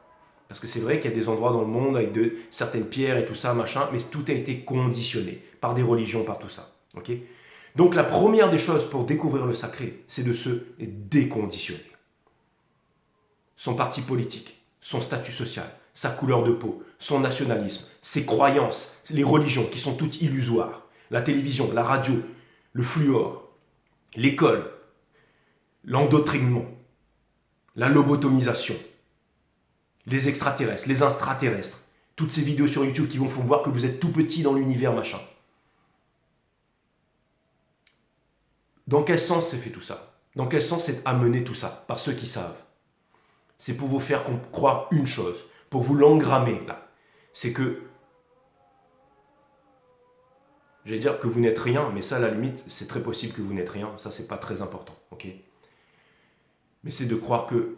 Parce que c'est vrai qu'il y a des endroits dans le monde avec certaines pierres et tout ça, machin, mais tout a été conditionné par des religions, par tout ça. Ok? Donc la première des choses pour découvrir le sacré, c'est de se déconditionner. Son parti politique, son statut social, sa couleur de peau, son nationalisme, ses croyances, les religions qui sont toutes illusoires, la télévision, la radio, le fluor, l'école, l'endoctrinement, la lobotomisation, les extraterrestres, les intraterrestres, toutes ces vidéos sur YouTube qui vont vous voir que vous êtes tout petit dans l'univers, machin. Dans quel sens c'est fait tout ça? Dans quel sens c'est amené tout ça? Par ceux qui savent. C'est pour vous faire croire une chose, pour vous l'engrammer là. C'est que, j'allais dire que vous n'êtes rien, mais ça à la limite, c'est très possible que vous n'êtes rien, ça c'est pas très important, ok? Mais c'est de croire que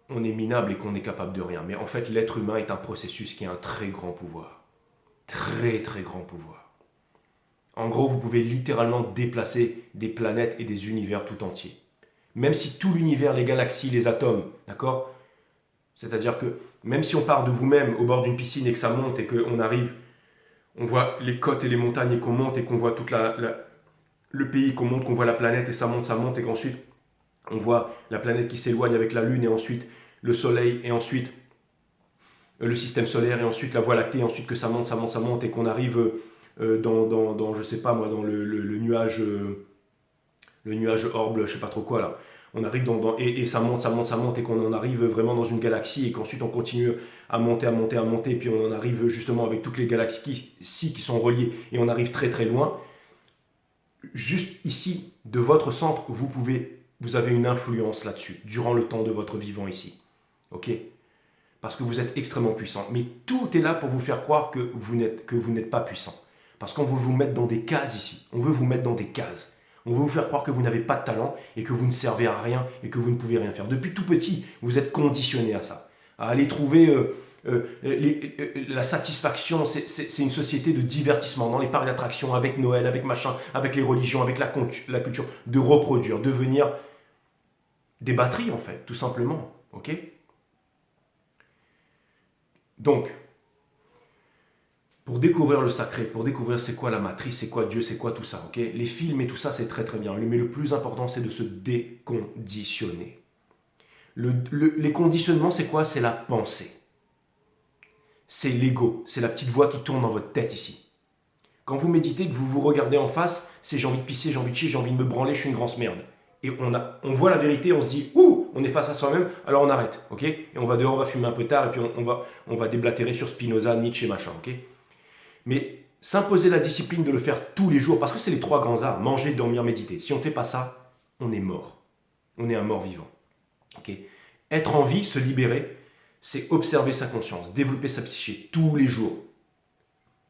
on est minable et qu'on est capable de rien. Mais en fait, l'être humain est un processus qui a un très grand pouvoir. Très très grand pouvoir. En gros, vous pouvez littéralement déplacer des planètes et des univers tout entiers. Même si tout l'univers, les galaxies, les atomes, d'accord? C'est-à-dire que même si on part de vous-même au bord d'une piscine et que ça monte et qu'on arrive, on voit les côtes et les montagnes et qu'on monte et qu'on voit tout le pays, qu'on monte, qu'on voit la planète et ça monte et qu'ensuite on voit la planète qui s'éloigne avec la Lune et ensuite le Soleil et ensuite le système solaire et ensuite la Voie lactée et ensuite que ça monte et qu'on arrive dans je sais pas moi, dans le nuage orbe, je sais pas trop quoi là. On arrive et ça monte et qu'on en arrive vraiment dans une galaxie et qu'ensuite on continue à monter et puis on en arrive justement avec toutes les galaxies qui sont reliées et on arrive très très loin. Juste ici, de votre centre, vous avez une influence là-dessus, durant le temps de votre vivant ici. Ok? Parce que vous êtes extrêmement puissant. Mais tout est là pour vous faire croire que vous n'êtes pas puissant. Parce qu'on veut vous mettre dans des cases ici. On veut vous mettre dans des cases. On veut vous faire croire que vous n'avez pas de talent et que vous ne servez à rien et que vous ne pouvez rien faire. Depuis tout petit, vous êtes conditionné à ça. À aller trouver la satisfaction, c'est une société de divertissement, dans les parcs d'attractions, avec Noël, avec machin, avec les religions, avec la culture, de reproduire, devenir des batteries en fait, tout simplement. Ok? Donc, pour découvrir le sacré, pour découvrir c'est quoi la matrice, c'est quoi Dieu, c'est quoi tout ça, ok? Les films et tout ça, c'est très très bien. Mais le plus important, c'est de se déconditionner. Les conditionnements, c'est quoi? C'est la pensée. C'est l'ego. C'est la petite voix qui tourne dans votre tête ici. Quand vous méditez, que vous vous regardez en face, c'est j'ai envie de pisser, j'ai envie de chier, j'ai envie de me branler, je suis une grosse merde. Et on voit la vérité, on se dit, ouh, on est face à soi-même, alors on arrête, ok? Et on va dehors, on va fumer un peu tard, et puis on va déblatérer sur Spinoza, Nietzsche, machin, ok? Mais s'imposer la discipline de le faire tous les jours, parce que c'est les trois grands arts, manger, dormir, méditer. Si on ne fait pas ça, on est mort. On est un mort vivant. Okay. Être en vie, se libérer, c'est observer sa conscience, développer sa psyché tous les jours.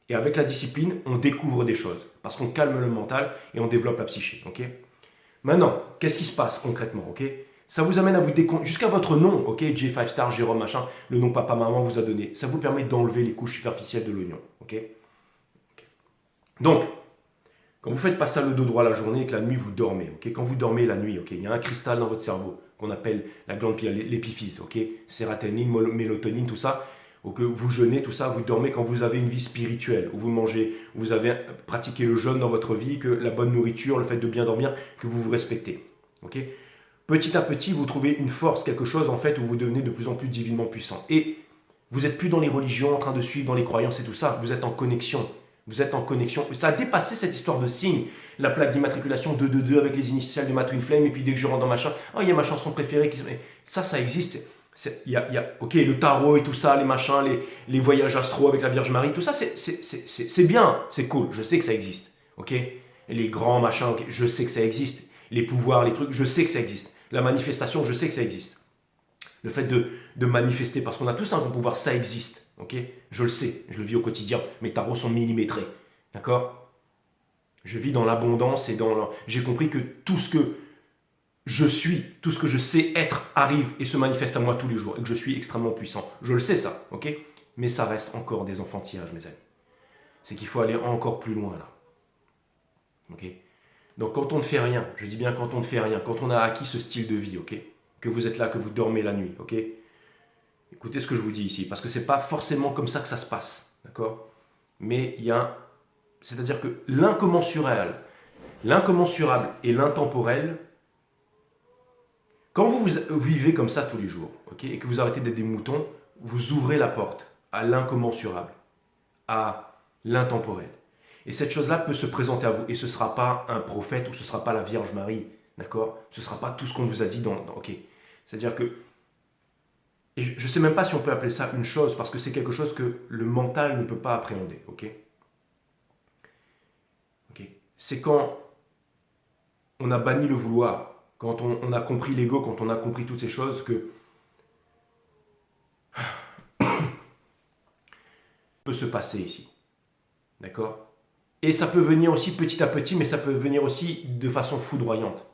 Et avec la discipline, on découvre des choses, parce qu'on calme le mental et on développe la psyché. Okay. Maintenant, qu'est-ce qui se passe concrètement, okay? Ça vous amène à vous décompter, jusqu'à votre nom, ok, J5 Star, Jérôme, machin, le nom papa, maman vous a donné. Ça vous permet d'enlever les couches superficielles de l'oignon, ok? Donc, quand vous faites pas ça le dos droit la journée et que la nuit vous dormez, ok, quand vous dormez la nuit, ok, il y a un cristal dans votre cerveau qu'on appelle la glande pinéale, l'épiphyse, ok, sérotonine, mélatonine, tout ça, ou que vous jeûnez, tout ça, vous dormez quand vous avez une vie spirituelle, où vous mangez, où vous avez pratiqué le jeûne dans votre vie, que la bonne nourriture, le fait de bien dormir, que vous vous respectez, ok. Petit à petit, vous trouvez une force, quelque chose en fait où vous devenez de plus en plus divinement puissant. Et vous n'êtes plus dans les religions, en train de suivre dans les croyances et tout ça, vous êtes en connexion. Vous êtes en connexion. Ça a dépassé cette histoire de signe. La plaque d'immatriculation 222 avec les initiales de ma Twin Flame, et puis dès que je rentre dans machin, oh, il y a ma chanson préférée. Ça existe. Ok, le tarot et tout ça, les machins, les voyages astro avec la Vierge Marie, tout ça, c'est bien, c'est cool. Je sais que ça existe. Ok, les grands machins, okay, je sais que ça existe. Les pouvoirs, les trucs, je sais que ça existe. La manifestation, je sais que ça existe. Le fait de manifester, parce qu'on a tous un bon pouvoir, ça existe. Ok, je le sais, je le vis au quotidien. Mes tarots sont millimétrés. D'accord? Je vis dans l'abondance et j'ai compris que tout ce que je suis, tout ce que je sais être arrive et se manifeste à moi tous les jours et que je suis extrêmement puissant. Je le sais ça, ok? Mais ça reste encore des enfantillages, mes amis. C'est qu'il faut aller encore plus loin là. Ok? Donc quand on ne fait rien, je dis bien quand on ne fait rien, quand on a acquis ce style de vie, ok? Que vous êtes là, que vous dormez la nuit, ok? Écoutez ce que je vous dis ici, parce que c'est pas forcément comme ça que ça se passe, d'accord? Mais il y a, c'est-à-dire que l'incommensurable et l'intemporel, quand vous vivez comme ça tous les jours, ok, et que vous arrêtez d'être des moutons, vous ouvrez la porte à l'incommensurable, à l'intemporel. Et cette chose-là peut se présenter à vous, et ce ne sera pas un prophète ou ce ne sera pas la Vierge Marie, d'accord? Ce ne sera pas tout ce qu'on vous a dit ok. C'est-à-dire que et je ne sais même pas si on peut appeler ça une chose, parce que c'est quelque chose que le mental ne peut pas appréhender. Ok. C'est quand on a banni le vouloir, quand on a compris l'ego, quand on a compris toutes ces choses, que peut se passer ici. D'accord? Et ça peut venir aussi petit à petit, mais ça peut venir aussi de façon foudroyante.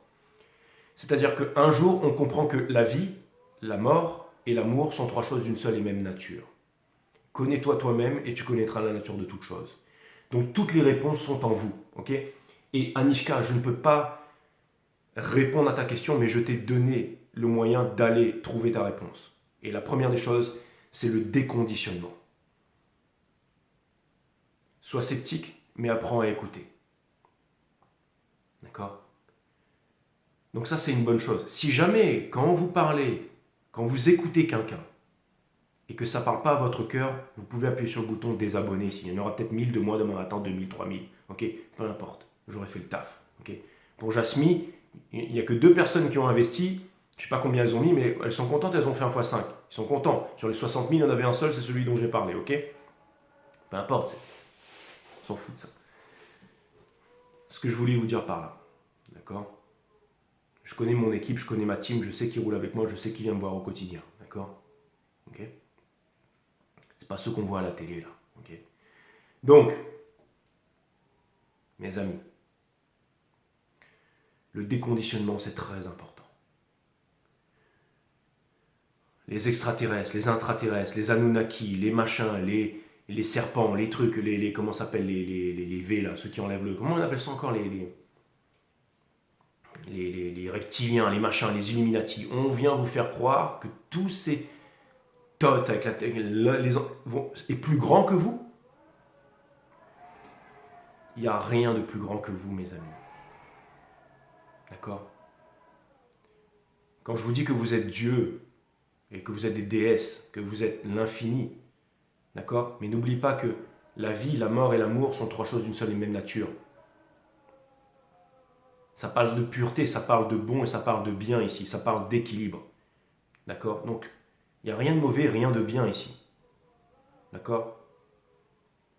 C'est-à-dire qu'un jour, on comprend que la vie, la mort et l'amour sont trois choses d'une seule et même nature. Connais-toi toi-même et tu connaîtras la nature de toute chose. Donc toutes les réponses sont en vous. Ok? Et Anishka, je ne peux pas répondre à ta question, mais je t'ai donné le moyen d'aller trouver ta réponse. Et la première des choses, c'est le déconditionnement. Sois sceptique, mais apprends à écouter. D'accord? Donc ça, c'est une bonne chose. Si jamais, quand vous parlez, quand vous écoutez quelqu'un, et que ça ne parle pas à votre cœur, vous pouvez appuyer sur le bouton désabonner ici. Il y en aura peut-être 1000 de moi demain matin, 2000, 3000. Ok? Peu importe. J'aurais fait le taf. Ok? Pour Jasmine, il n'y a que 2 personnes qui ont investi. Je ne sais pas combien elles ont mis, mais elles sont contentes, elles ont fait un x5. Ils sont contents. Sur les 60 000, il y en avait un seul, c'est celui dont j'ai parlé. Ok? Peu importe. On s'en fout de ça. Ce que je voulais vous dire par là. D'accord? Je connais mon équipe, je connais ma team, je sais qui roule avec moi, je sais qui vient me voir au quotidien. D'accord? Ok? C'est pas ceux qu'on voit à la télé là. Ok? Donc, mes amis, le déconditionnement c'est très important. Les extraterrestres, les intraterrestres, les Anunnaki, les machins, les serpents, les trucs, comment ça s'appelle, les V là, ceux qui enlèvent le. Comment on appelle ça encore les les reptiliens, les machins, les Illuminati, on vient vous faire croire que tous ces totes avec est plus grand que vous. Il n'y a rien de plus grand que vous, mes amis. D'accord? Quand je vous dis que vous êtes Dieu, et que vous êtes des déesses, que vous êtes l'infini, d'accord? Mais n'oubliez pas que la vie, la mort et l'amour sont trois choses d'une seule et même nature. Ça parle de pureté, ça parle de bon et ça parle de bien ici, ça parle d'équilibre. D'accord? Donc, il n'y a rien de mauvais, rien de bien ici. D'accord?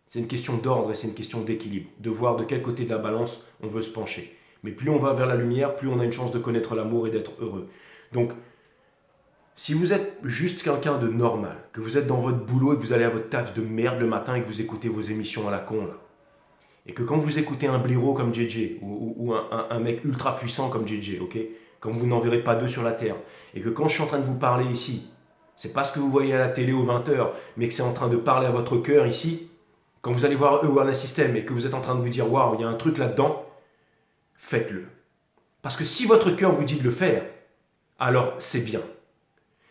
C'est une question d'ordre et c'est une question d'équilibre, de voir de quel côté de la balance on veut se pencher. Mais plus on va vers la lumière, plus on a une chance de connaître l'amour et d'être heureux. Donc, si vous êtes juste quelqu'un de normal, que vous êtes dans votre boulot et que vous allez à votre taf de merde le matin et que vous écoutez vos émissions à la con, là, et que quand vous écoutez un blaireau comme JJ, ou un mec ultra puissant comme JJ, ok, quand vous n'en verrez pas deux sur la Terre, et que quand je suis en train de vous parler ici, c'est pas ce que vous voyez à la télé aux 20h, mais que c'est en train de parler à votre cœur ici, quand vous allez voir Awareness System et que vous êtes en train de vous dire waouh, il y a un truc là-dedans, faites-le. Parce que si votre cœur vous dit de le faire, alors c'est bien.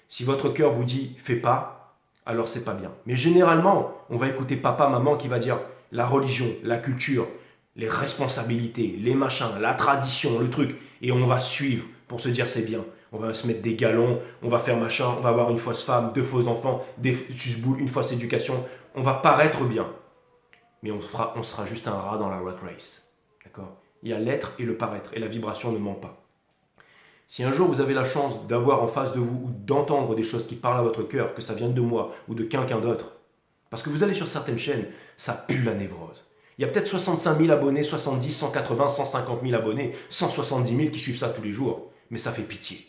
Si votre cœur vous dit fais pas, alors c'est pas bien. Mais généralement, on va écouter papa, maman qui va dire la religion, la culture, les responsabilités, les machins, la tradition, le truc, et on va suivre pour se dire c'est bien. On va se mettre des galons, on va faire machin, on va avoir une fausse femme, deux faux enfants, des susboules, une fausse éducation. On va paraître bien, mais on sera juste un rat dans la rat race. D'accord? Il y a l'être et le paraître, et la vibration ne ment pas. Si un jour vous avez la chance d'avoir en face de vous ou d'entendre des choses qui parlent à votre cœur, que ça vienne de moi ou de quelqu'un d'autre, parce que vous allez sur certaines chaînes, ça pue la névrose. Il y a peut-être 65 000 abonnés, 70, 180, 150 000 abonnés, 170 000 qui suivent ça tous les jours, mais ça fait pitié.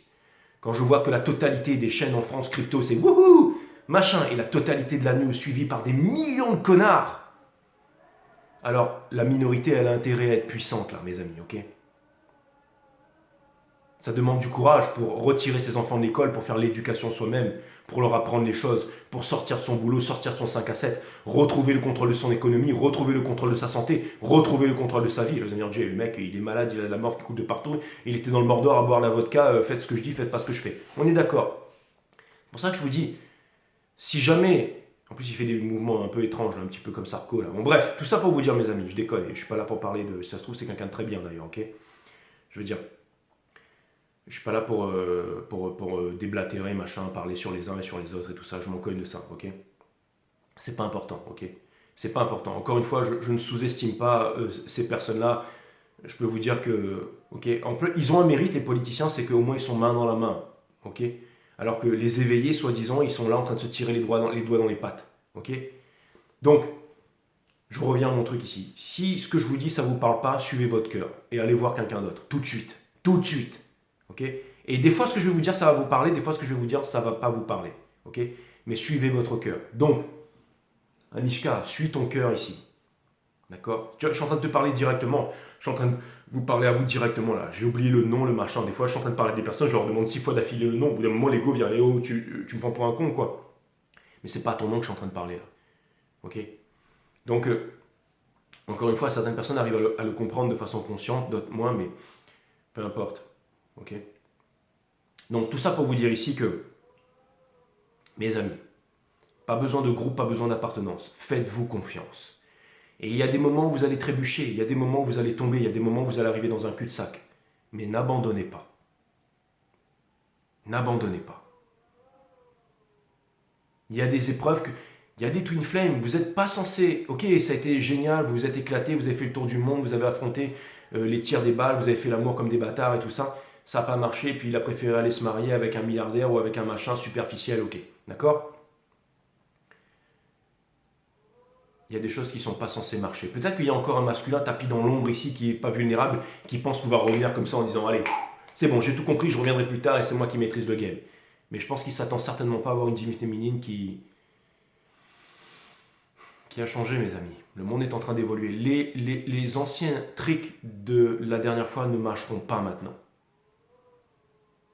Quand je vois que la totalité des chaînes en France crypto, c'est wouhou, machin, et la totalité de la news suivie par des millions de connards, alors la minorité, elle a intérêt à être puissante là, mes amis, ok? Ça demande du courage pour retirer ses enfants de l'école, pour faire l'éducation soi-même, pour leur apprendre les choses, pour sortir de son boulot, sortir de son 5 à 7, retrouver le contrôle de son économie, retrouver le contrôle de sa santé, retrouver le contrôle de sa vie. Vous allez dire, Jay, le mec, il est malade, il a de la mort qui coule de partout, il était dans le Mordor à boire la vodka, faites ce que je dis, faites pas ce que je fais. On est d'accord. C'est pour ça que je vous dis, si jamais, en plus il fait des mouvements un peu étranges, là, un petit peu comme Sarko, là. Bon bref, tout ça pour vous dire, mes amis, je déconne, et je suis pas là pour parler de, si ça se trouve c'est quelqu'un de très bien d'ailleurs, ok? Je veux dire, je suis pas là pour déblatérer, machin, parler sur les uns et sur les autres et tout ça, je m'en cogne de ça, ok? C'est pas important, ok? C'est pas important. Encore une fois, je ne sous-estime pas ces personnes-là. Je peux vous dire que, ok, ils ont un mérite, les politiciens, c'est qu'au moins ils sont main dans la main, ok? Alors que les éveillés, soi-disant, ils sont là en train de se tirer les doigts dans les pattes, ok? Donc, je reviens à mon truc ici. Si ce que je vous dis, ça vous parle pas, suivez votre cœur et allez voir quelqu'un d'autre, tout de suite, tout de suite. Okay, et des fois, ce que je vais vous dire, ça va vous parler. Des fois, ce que je vais vous dire, ça ne va pas vous parler. Okay, mais suivez votre cœur. Donc, Anishka, suis ton cœur ici. D'accord? Je suis en train de te parler directement. Je suis en train de vous parler à vous directement là. J'ai oublié le nom, le machin. Des fois, je suis en train de parler à des personnes, je leur demande 6 fois d'affilée le nom. Au bout d'un moment, l'ego vient. Eh oh, tu me prends pour un con, quoi. Mais c'est pas à ton nom que je suis en train de parler là. Ok? Donc, encore une fois, certaines personnes arrivent à le comprendre de façon consciente, d'autres moins, mais peu importe. Ok? Donc tout ça pour vous dire ici que, mes amis, pas besoin de groupe, pas besoin d'appartenance. Faites-vous confiance. Et il y a des moments où vous allez trébucher, il y a des moments où vous allez tomber, il y a des moments où vous allez arriver dans un cul-de-sac. Mais n'abandonnez pas. N'abandonnez pas. Il y a des épreuves, il y a des twin flames, vous n'êtes pas censé... Ok, ça a été génial, vous vous êtes éclaté, vous avez fait le tour du monde, vous avez affronté les tirs des balles, vous avez fait l'amour comme des bâtards et tout ça. Ça n'a pas marché, puis il a préféré aller se marier avec un milliardaire ou avec un machin superficiel, ok. D'accord? Il y a des choses qui ne sont pas censées marcher. Peut-être qu'il y a encore un masculin tapis dans l'ombre ici qui n'est pas vulnérable, qui pense pouvoir revenir comme ça en disant allez, c'est bon, j'ai tout compris, je reviendrai plus tard et c'est moi qui maîtrise le game. Mais je pense qu'il ne s'attend certainement pas à avoir une divinité féminine qui a changé, mes amis. Le monde est en train d'évoluer. Les anciens tricks de la dernière fois ne marcheront pas maintenant.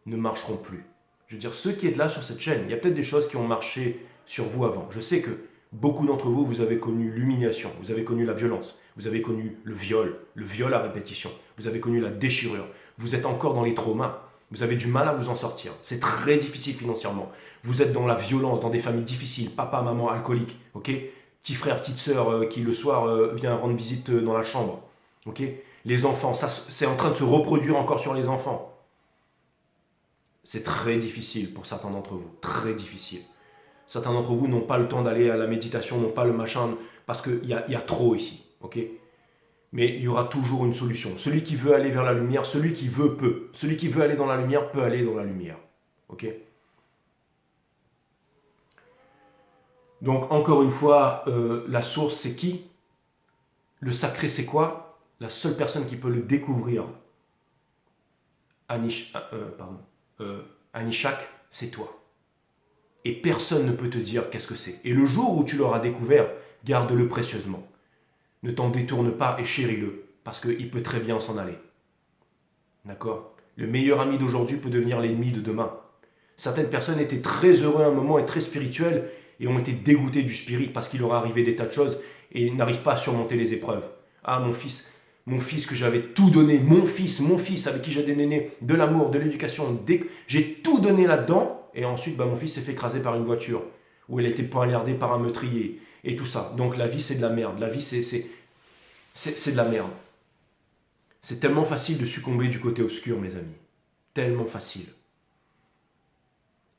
Ne marcheront plus. Je veux dire, ceux qui êtes là sur cette chaîne, il y a peut-être des choses qui ont marché sur vous avant. Je sais que Beaucoup d'entre vous, vous avez connu l'humiliation, vous avez connu la violence, vous avez connu le viol à répétition, vous avez connu la déchirure, vous êtes encore dans les traumas, vous avez du mal à vous en sortir, c'est très difficile financièrement, vous êtes dans la violence, dans des familles difficiles, papa, maman alcoolique, ok, petit frère, petite sœur qui le soir vient rendre visite dans la chambre, ok, les enfants, ça c'est en train de se reproduire encore sur les enfants. C'est très difficile pour certains d'entre vous, très difficile. Certains d'entre vous n'ont pas le temps d'aller à la méditation, n'ont pas le machin, parce qu'il y a trop ici. Ok. Mais il y aura toujours une solution. Celui qui veut aller vers la lumière, celui qui veut peut. Celui qui veut aller dans la lumière peut aller dans la lumière. Ok. Donc encore une fois, la source c'est qui? Le sacré c'est quoi? La seule personne qui peut le découvrir, Anishak, c'est toi. Et personne ne peut te dire qu'est-ce que c'est. Et le jour où tu l'auras découvert, garde-le précieusement. Ne t'en détourne pas et chéris-le, parce qu'il peut très bien s'en aller. D'accord? Le meilleur ami d'aujourd'hui peut devenir l'ennemi de demain. Certaines personnes étaient très heureux à un moment et très spirituelles et ont été dégoûtées du spirit parce qu'il leur est arrivé des tas de choses et n'arrivent pas à surmonter les épreuves. Ah mon fils que j'avais tout donné, mon fils avec qui j'ai donné de l'amour, de l'éducation, j'ai tout donné là-dedans et ensuite mon fils s'est fait écraser par une voiture où il a été poignardé par un meurtrier et tout ça. Donc la vie c'est de la merde, la vie c'est de la merde. C'est tellement facile de succomber du côté obscur mes amis, tellement facile.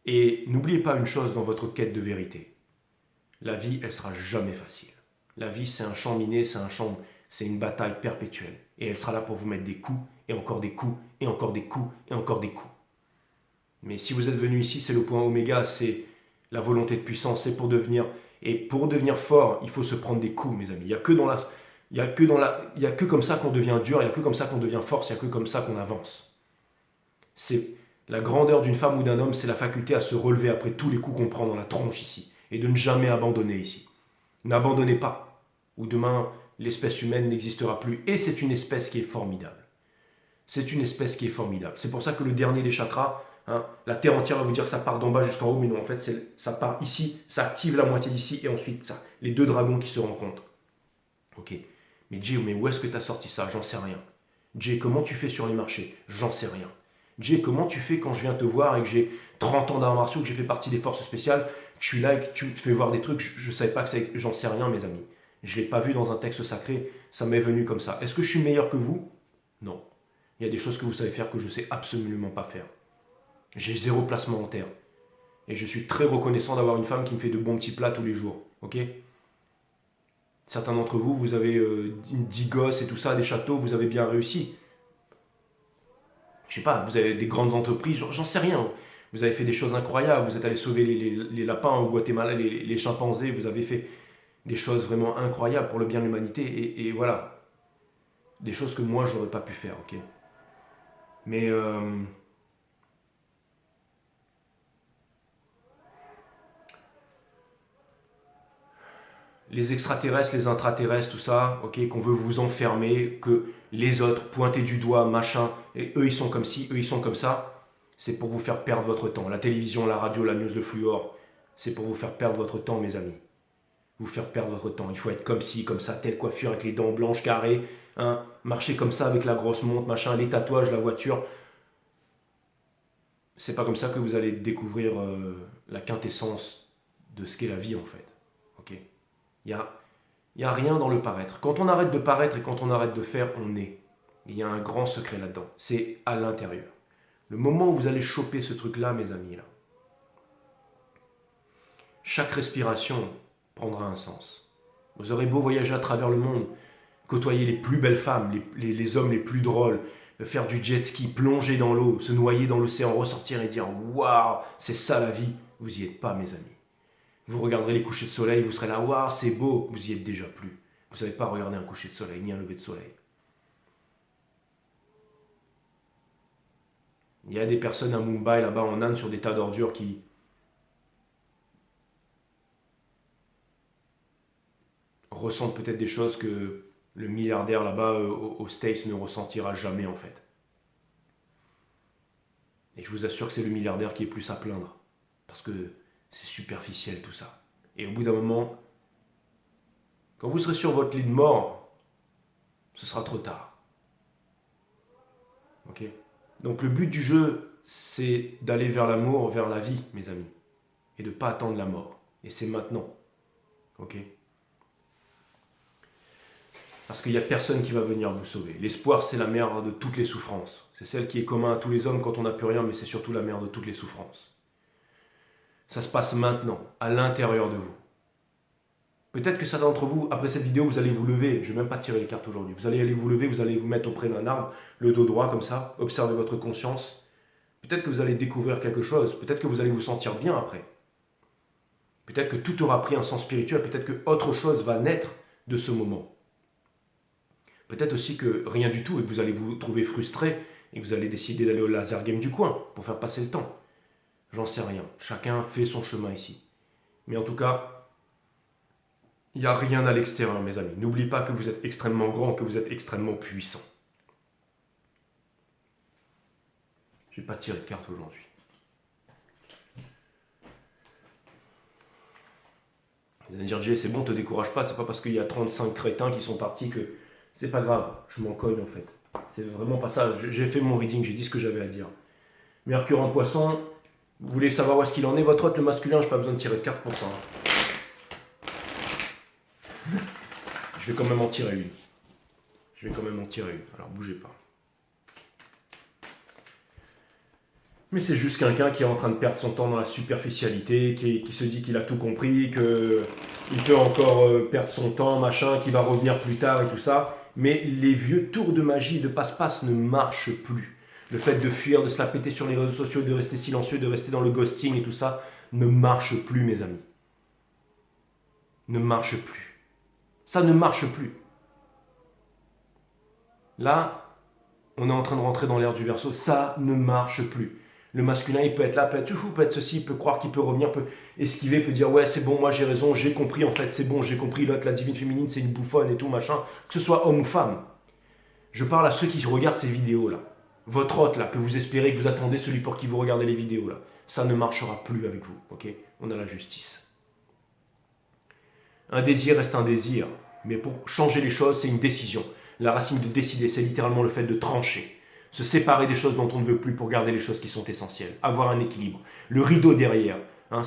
Et n'oubliez pas une chose dans votre quête de vérité. La vie, elle sera jamais facile. La vie, c'est un champ miné, c'est une bataille perpétuelle. Et elle sera là pour vous mettre des coups, et encore des coups, et encore des coups, et encore des coups. Mais si vous êtes venu ici, c'est le point oméga, c'est la volonté de puissance, c'est pour devenir... Et pour devenir fort, il faut se prendre des coups, mes amis. Il n'y a que il y a que comme ça qu'on devient dur, il n'y a que comme ça qu'on devient force, il n'y a que comme ça qu'on avance. C'est la grandeur d'une femme ou d'un homme, c'est la faculté à se relever après tous les coups qu'on prend dans la tronche ici, et de ne jamais abandonner ici. N'abandonnez pas, ou demain l'espèce humaine n'existera plus, et c'est une espèce qui est formidable. C'est une espèce qui est formidable. C'est pour ça que le dernier des chakras, la Terre entière va vous dire que ça part d'en bas jusqu'en haut, mais non, en fait, ça part ici, ça active la moitié d'ici, et ensuite, ça, les deux dragons qui se rencontrent. Ok. Mais Jay, mais où est-ce que tu as sorti ça? J'en sais rien. Jay, comment tu fais sur les marchés? J'en sais rien. Jay, comment tu fais quand je viens te voir et que j'ai 30 ans d'arts martiaux, que j'ai fait partie des forces spéciales, que je suis là et que tu me fais voir des trucs, je ne savais pas que c'est... J'en sais rien, mes amis. Je ne l'ai pas vu dans un texte sacré, ça m'est venu comme ça. Est-ce que je suis meilleur que vous? Non. Il y a des choses que vous savez faire que je ne sais absolument pas faire. J'ai zéro placement en terre. Et je suis très reconnaissant d'avoir une femme qui me fait de bons petits plats tous les jours. Ok? Certains d'entre vous, vous avez 10 gosses et tout ça, des châteaux, vous avez bien réussi. Je sais pas, vous avez des grandes entreprises, j'en sais rien. Vous avez fait des choses incroyables, vous êtes allé sauver les lapins au Guatemala, les chimpanzés, vous avez fait des choses vraiment incroyables pour le bien de l'humanité, et voilà. Des choses que moi, j'aurais pas pu faire, ok? Mais les extraterrestres, les intraterrestres, tout ça, ok, qu'on veut vous enfermer, que les autres, pointer du doigt, machin, et eux ils sont comme ci, eux ils sont comme ça, c'est pour vous faire perdre votre temps. La télévision, la radio, la news, le fluor, c'est pour vous faire perdre votre temps, mes amis. Vous faire perdre votre temps. Il faut être comme ci, comme ça, telle coiffure avec les dents blanches carrées, marcher comme ça avec la grosse montre, machin, les tatouages, la voiture. C'est pas comme ça que vous allez découvrir la quintessence de ce qu'est la vie en fait. Ok. Il y a rien dans le paraître. Quand on arrête de paraître et quand on arrête de faire, on est. Il y a un grand secret là-dedans. C'est à l'intérieur. Le moment où vous allez choper ce truc-là, mes amis, là, chaque respiration prendra un sens. Vous aurez beau voyager à travers le monde, côtoyer les plus belles femmes, les hommes les plus drôles, faire du jet ski, plonger dans l'eau, se noyer dans l'océan, ressortir et dire waouh, c'est ça la vie. Vous y êtes pas, mes amis. Vous regarderez les couchers de soleil, vous serez là, waouh, c'est beau, vous y êtes déjà plus. Vous ne savez pas regarder un coucher de soleil, ni un lever de soleil. Il y a des personnes à Mumbai, là-bas en Inde, sur des tas d'ordures qui ressentent peut-être des choses que le milliardaire là-bas aux States ne ressentira jamais en fait. Et je vous assure que c'est le milliardaire qui est plus à plaindre. Parce que c'est superficiel tout ça. Et au bout d'un moment, Quand vous serez sur votre lit de mort, ce sera trop tard. Ok? Donc le but du jeu, c'est d'aller vers l'amour, vers la vie, mes amis. Et de ne pas attendre la mort. Et c'est maintenant. Ok? Parce qu'il n'y a personne qui va venir vous sauver. L'espoir, c'est la mère de toutes les souffrances. C'est celle qui est commune à tous les hommes quand on n'a plus rien, mais c'est surtout la mère de toutes les souffrances. Ça se passe maintenant, à l'intérieur de vous. Peut-être que certains d'entre vous, après cette vidéo, vous allez vous lever. Je ne vais même pas tirer les cartes aujourd'hui. Vous allez aller vous lever, vous allez vous mettre auprès d'un arbre, le dos droit comme ça, observez votre conscience. Peut-être que vous allez découvrir quelque chose. Peut-être que vous allez vous sentir bien après. Peut-être que tout aura pris un sens spirituel. Peut-être que autre chose va naître de ce moment. Peut-être aussi que rien du tout et que vous allez vous trouver frustré et que vous allez décider d'aller au laser game du coin pour faire passer le temps. J'en sais rien. Chacun fait son chemin ici. Mais en tout cas, il n'y a rien à l'extérieur, mes amis. N'oubliez pas que vous êtes extrêmement grand, que vous êtes extrêmement puissant. Je n'ai pas tiré de carte aujourd'hui. Vous allez me dire, Jay, c'est bon, te décourage pas. C'est pas parce qu'il y a 35 crétins qui sont partis que c'est pas grave. Je m'en cogne en fait. C'est vraiment pas ça. J'ai fait mon reading, j'ai dit ce que j'avais à dire. Mercure en poisson, vous voulez savoir où est-ce qu'il en est, votre hôte, le masculin, je n'ai pas besoin de tirer de carte pour ça. Je vais quand même en tirer une. Alors bougez pas. Mais c'est juste quelqu'un qui est en train de perdre son temps dans la superficialité, qui se dit qu'il a tout compris, qu'il peut encore perdre son temps, machin, qu'il va revenir plus tard et tout ça. Mais les vieux tours de magie, de passe-passe ne marchent plus. Le fait de fuir, de se la péter sur les réseaux sociaux, de rester silencieux, de rester dans le ghosting et tout ça, ne marche plus, mes amis. Ne marche plus. Ça ne marche plus. Là, on est en train de rentrer dans l'ère du Verseau. Ça ne marche plus. Le masculin, il peut être là, peut être tout fou, peut être ceci, il peut croire qu'il peut revenir, peut esquiver, peut dire ouais c'est bon, moi j'ai raison, j'ai compris en fait, c'est bon, j'ai compris, l'autre, la divine féminine, c'est une bouffonne et tout, machin, que ce soit homme ou femme. Je parle à ceux qui regardent ces vidéos-là. Votre hôte là, que vous espérez, que vous attendez, celui pour qui vous regardez les vidéos là, ça ne marchera plus avec vous, ok? On a la justice. Un désir reste un désir, mais pour changer les choses, c'est une décision. La racine de décider, c'est littéralement le fait de trancher. Se séparer des choses dont on ne veut plus pour garder les choses qui sont essentielles. Avoir un équilibre. Le rideau derrière. Hein,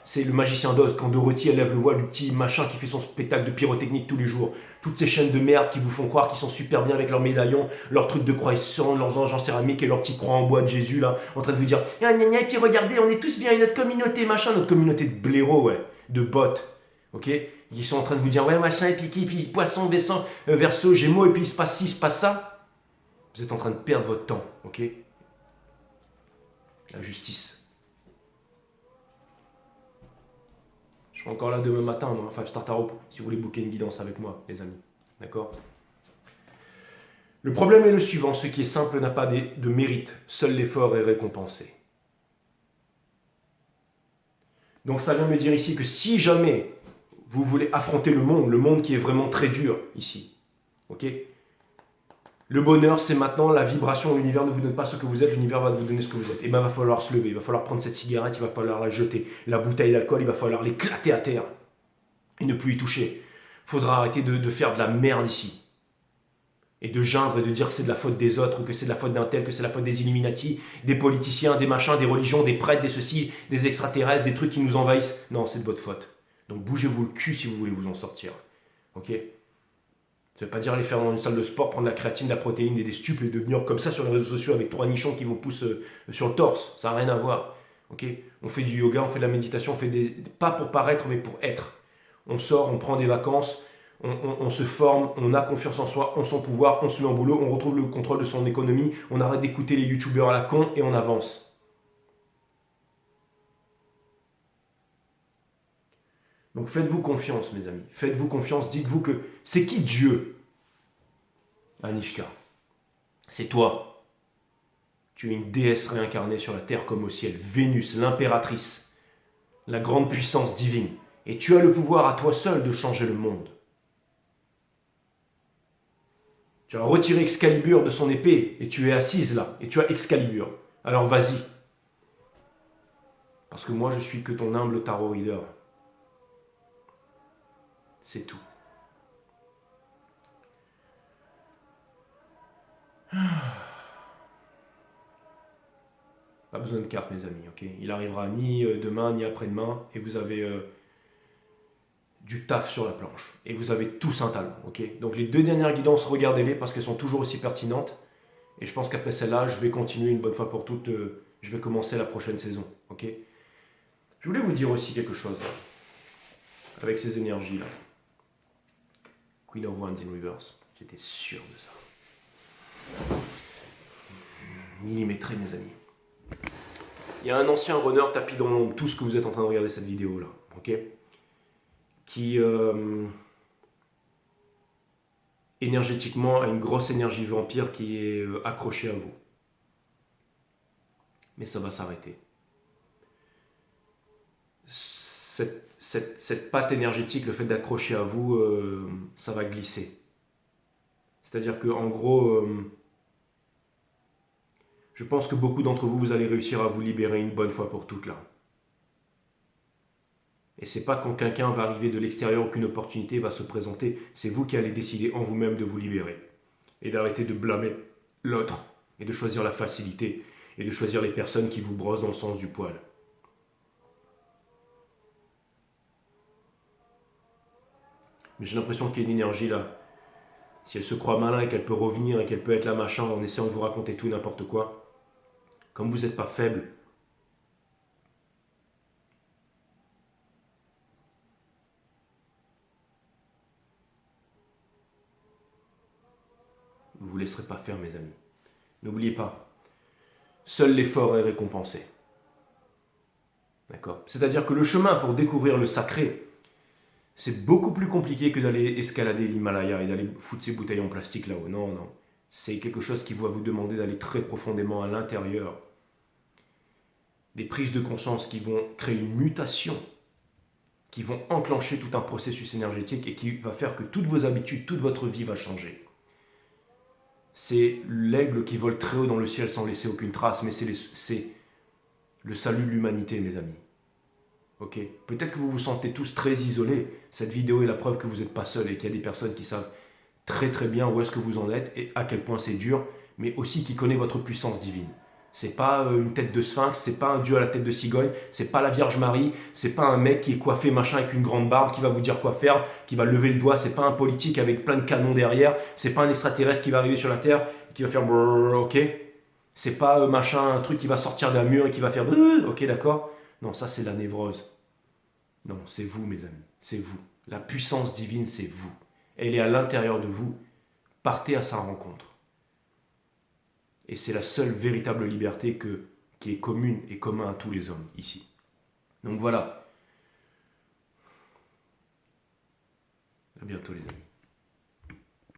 c'est le magicien d'Oz, quand Dorothy elle lève le voile du petit machin qui fait son spectacle de pyrotechnique tous les jours. Toutes ces chaînes de merde qui vous font croire qu'ils sont super bien avec leurs médaillons, leurs trucs de croissant, leurs anges en céramique et leurs petits croix en bois de Jésus là, en train de vous dire gna gna gna, et puis regardez, on est tous bien, et notre communauté machin, notre communauté de blaireaux, ouais, de bottes. Ok? Ils sont en train de vous dire ouais machin, et puis poisson, descend, verseau, gémeaux, et puis il se passe ci, il se passe ça. Vous êtes en train de perdre votre temps, ok? La justice. Je serai encore là demain matin, moi, 5 Star Tarot, si vous voulez booker une guidance avec moi, les amis. D'accord? Le problème est le suivant, ce qui est simple n'a pas de mérite, seul l'effort est récompensé. Donc ça vient me dire ici que si jamais vous voulez affronter le monde qui est vraiment très dur ici, ok? Le bonheur, c'est maintenant la vibration. L'univers ne vous donne pas ce que vous êtes, l'univers va vous donner ce que vous êtes. Et bien, il va falloir se lever, il va falloir prendre cette cigarette, il va falloir la jeter. La bouteille d'alcool, il va falloir l'éclater à terre et ne plus y toucher. Il faudra arrêter de faire de la merde ici. Et de geindre et de dire que c'est de la faute des autres, que c'est de la faute d'un tel, que c'est la faute des Illuminati, des politiciens, des machins, des religions, des prêtres, des ceci, des extraterrestres, des trucs qui nous envahissent. Non, c'est de votre faute. Donc bougez-vous le cul si vous voulez vous en sortir. Ok ? Ça ne veut pas dire aller faire dans une salle de sport, prendre la créatine, la protéine et des stupes et devenir comme ça sur les réseaux sociaux avec 3 nichons qui vous poussent sur le torse. Ça n'a rien à voir. Okay, on fait du yoga, on fait de la méditation, on fait pas pour paraître mais pour être. On sort, on prend des vacances, on se forme, on a confiance en soi, on son pouvoir, on se met en boulot, on retrouve le contrôle de son économie, on arrête d'écouter les youtubeurs à la con et on avance. Donc faites-vous confiance, mes amis. Faites-vous confiance. Dites-vous que c'est qui Dieu, Anishka? C'est toi. Tu es une déesse réincarnée sur la terre comme au ciel. Vénus, l'impératrice, la grande puissance divine. Et tu as le pouvoir à toi seul de changer le monde. Tu as retiré Excalibur de son épée et tu es assise là. Et tu as Excalibur. Alors vas-y. Parce que moi je suis que ton humble tarot reader. C'est tout. Pas besoin de carte, mes amis, ok? Il arrivera ni demain, ni après-demain, et vous avez du taf sur la planche. Et vous avez tous un talent, ok? Donc les 2 dernières guidances, regardez-les parce qu'elles sont toujours aussi pertinentes. Et je pense qu'après celle-là, je vais continuer une bonne fois pour toutes. Je vais commencer la prochaine saison, ok? Je voulais vous dire aussi quelque chose, là, avec ces énergies-là. Queen of Wands in reverse. J'étais sûr de ça. Millimétré, mes amis. Il y a un ancien runner tapis dans l'ombre, tout ce que vous êtes en train de regarder cette vidéo-là, ok? Qui énergétiquement a une grosse énergie vampire qui est accrochée à vous. Mais ça va s'arrêter. Cette patte énergétique, le fait d'accrocher à vous, ça va glisser. C'est-à-dire que en gros, je pense que beaucoup d'entre vous, vous allez réussir à vous libérer une bonne fois pour toutes là. Et c'est pas quand quelqu'un va arriver de l'extérieur ou qu'une opportunité va se présenter, c'est vous qui allez décider en vous-même de vous libérer. Et d'arrêter de blâmer l'autre, et de choisir la facilité, et de choisir les personnes qui vous brossent dans le sens du poil. Mais j'ai l'impression qu'il y a une énergie là. Si elle se croit malin et qu'elle peut revenir et qu'elle peut être là machin en essayant de vous raconter tout n'importe quoi, comme vous n'êtes pas faible, vous ne vous laisserez pas faire, mes amis. N'oubliez pas, seul l'effort est récompensé. D'accord? C'est-à-dire que le chemin pour découvrir le sacré, c'est beaucoup plus compliqué que d'aller escalader l'Himalaya et d'aller foutre ces bouteilles en plastique là-haut. Non, non. C'est quelque chose qui va vous demander d'aller très profondément à l'intérieur. Des prises de conscience qui vont créer une mutation, qui vont enclencher tout un processus énergétique et qui va faire que toutes vos habitudes, toute votre vie va changer. C'est l'aigle qui vole très haut dans le ciel sans laisser aucune trace, mais c'est le salut de l'humanité, mes amis. Ok? Peut-être que vous vous sentez tous très isolés. Cette vidéo est la preuve que vous n'êtes pas seul et qu'il y a des personnes qui savent très très bien où est-ce que vous en êtes et à quel point c'est dur, mais aussi qui connaît votre puissance divine. C'est pas une tête de sphinx, c'est pas un dieu à la tête de cigogne, c'est pas la Vierge Marie, c'est pas un mec qui est coiffé machin avec une grande barbe qui va vous dire quoi faire, qui va lever le doigt, c'est pas un politique avec plein de canons derrière, c'est pas un extraterrestre qui va arriver sur la Terre et qui va faire brrr, ok? C'est pas machin, un truc qui va sortir d'un mur et qui va faire ok d'accord? Non, ça c'est la névrose. Non, c'est vous mes amis, c'est vous. La puissance divine c'est vous. Elle est à l'intérieur de vous. Partez à sa rencontre. Et c'est la seule véritable liberté qui est commune et commun à tous les hommes ici. Donc voilà. À bientôt les amis.